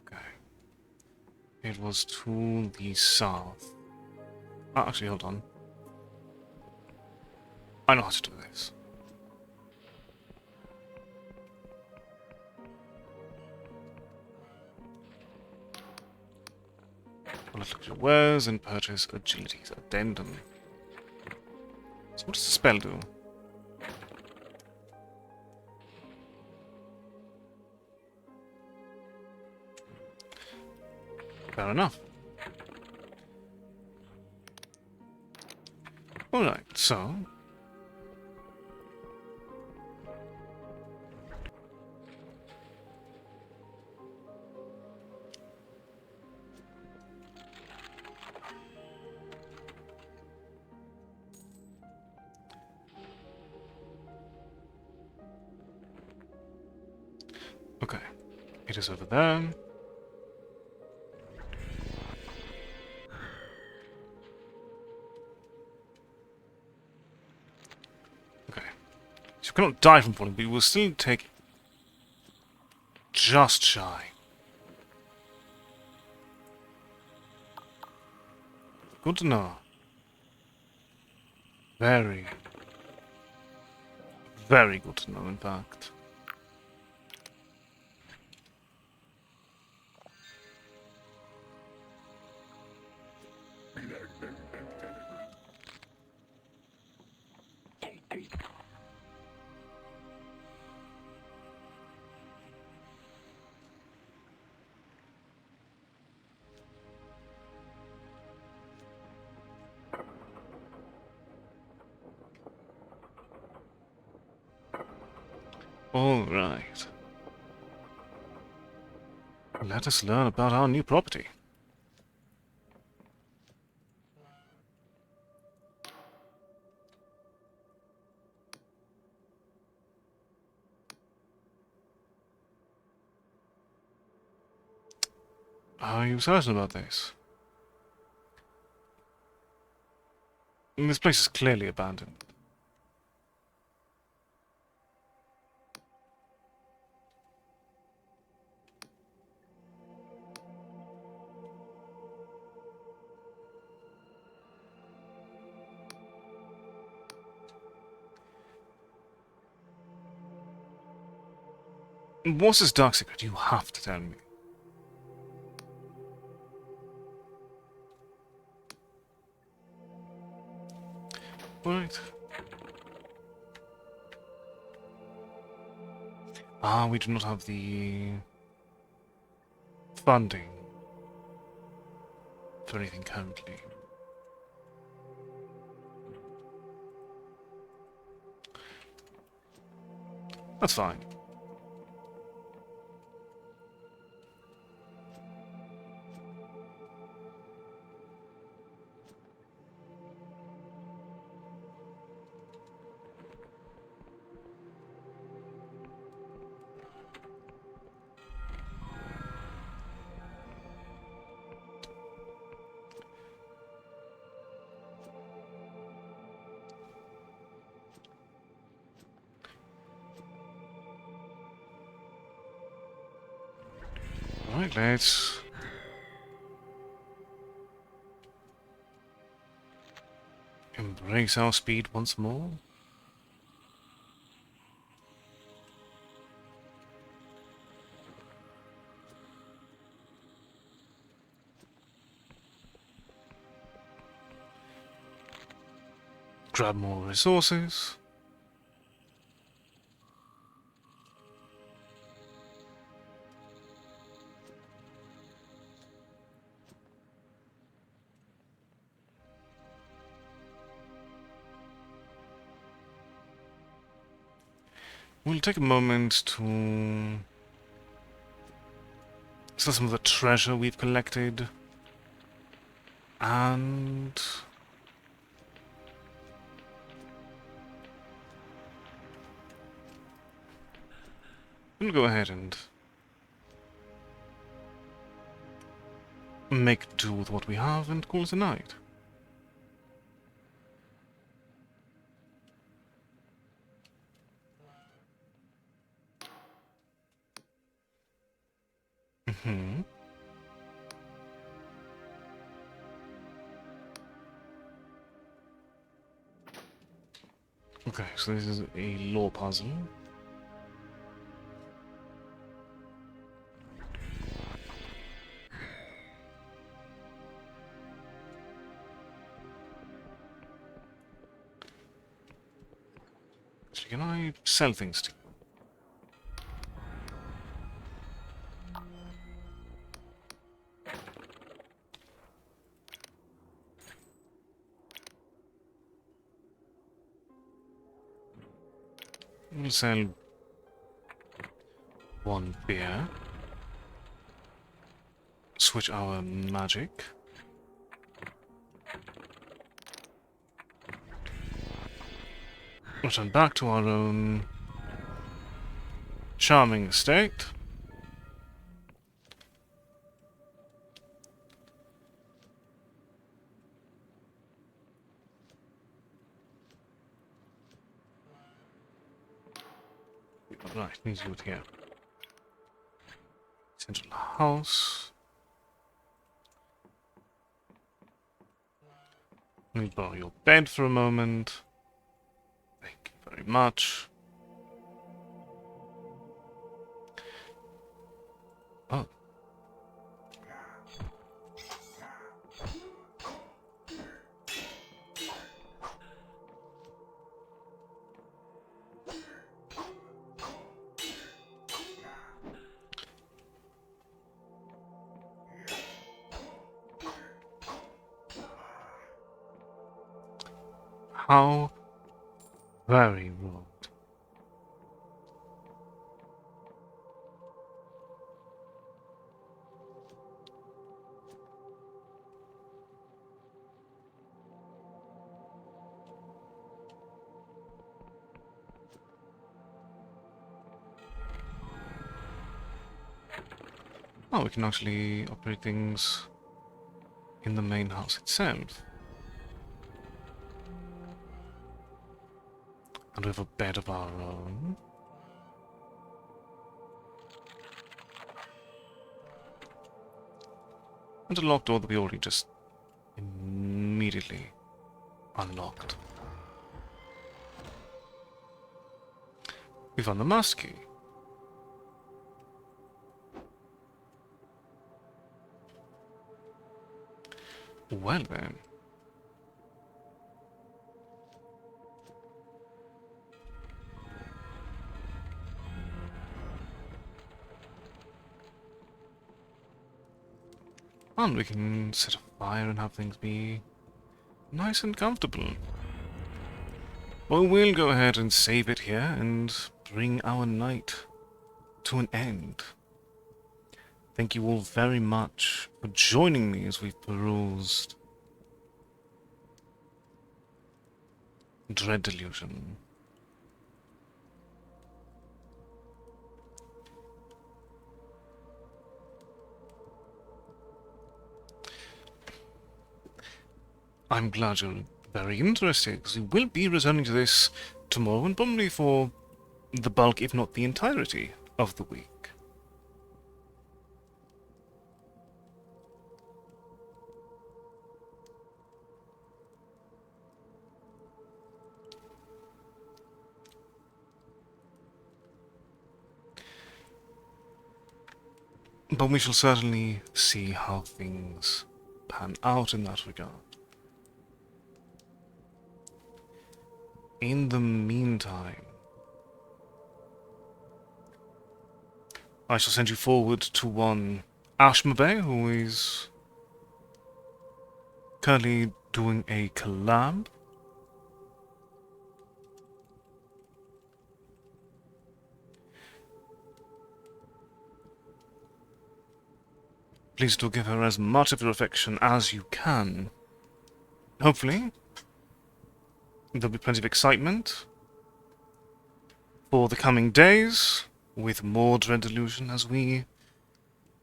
Okay. It was to the south. Ah, actually, hold on. I know how to do this. Let's look at your wares and purchase agility's addendum. So what does the spell do? Fair enough. Alright, so... Okay. It is over there. Okay. So you cannot die from falling, but you will still take just shy. Good to know. Very, very good to know, in fact. All right. Let us learn about our new property. Are you certain about this? This place is clearly abandoned. What's this dark secret? You have to tell me. Right. Ah, we do not have the funding for anything currently. That's fine. Alright, let's embrace our speed once more. Grab more resources. We'll take a moment to sell some of the treasure we've collected. And we'll go ahead and make do with what we have and call it a night. Mm-hmm. Okay, so this is a lore puzzle. So can I sell things to you? We'll sell one beer. Switch our magic. Return back to our own charming estate. Right, need to do it here. Central house. Let me borrow your bed for a moment. Thank you very much. Oh. How very rude. Oh, we can actually operate things in the main house itself. And we have a bed of our own. And a locked door that we already just immediately unlocked. We found the master key. Well then. And we can set a fire and have things be nice and comfortable. Well, we'll go ahead and save it here and bring our night to an end. Thank you all very much for joining me as we've perused Dread Delusion. I'm glad you're very interested, because we will be returning to this tomorrow and probably for the bulk, if not the entirety, of the week. But we shall certainly see how things pan out in that regard. In the meantime, I shall send you forward to one Ashmabe, who is currently doing a collab. Please do give her as much of your affection as you can. Hopefully, there'll be plenty of excitement for the coming days, with more Dread Delusion as we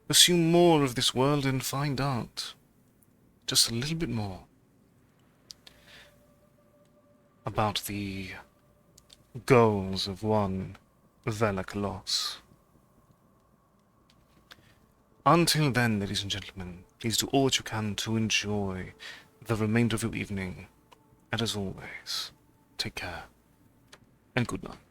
pursue more of this world and find out just a little bit more about the goals of one Vela Coloss. Until then, ladies and gentlemen, please do all that you can to enjoy the remainder of your evening, and as always, take care and good night.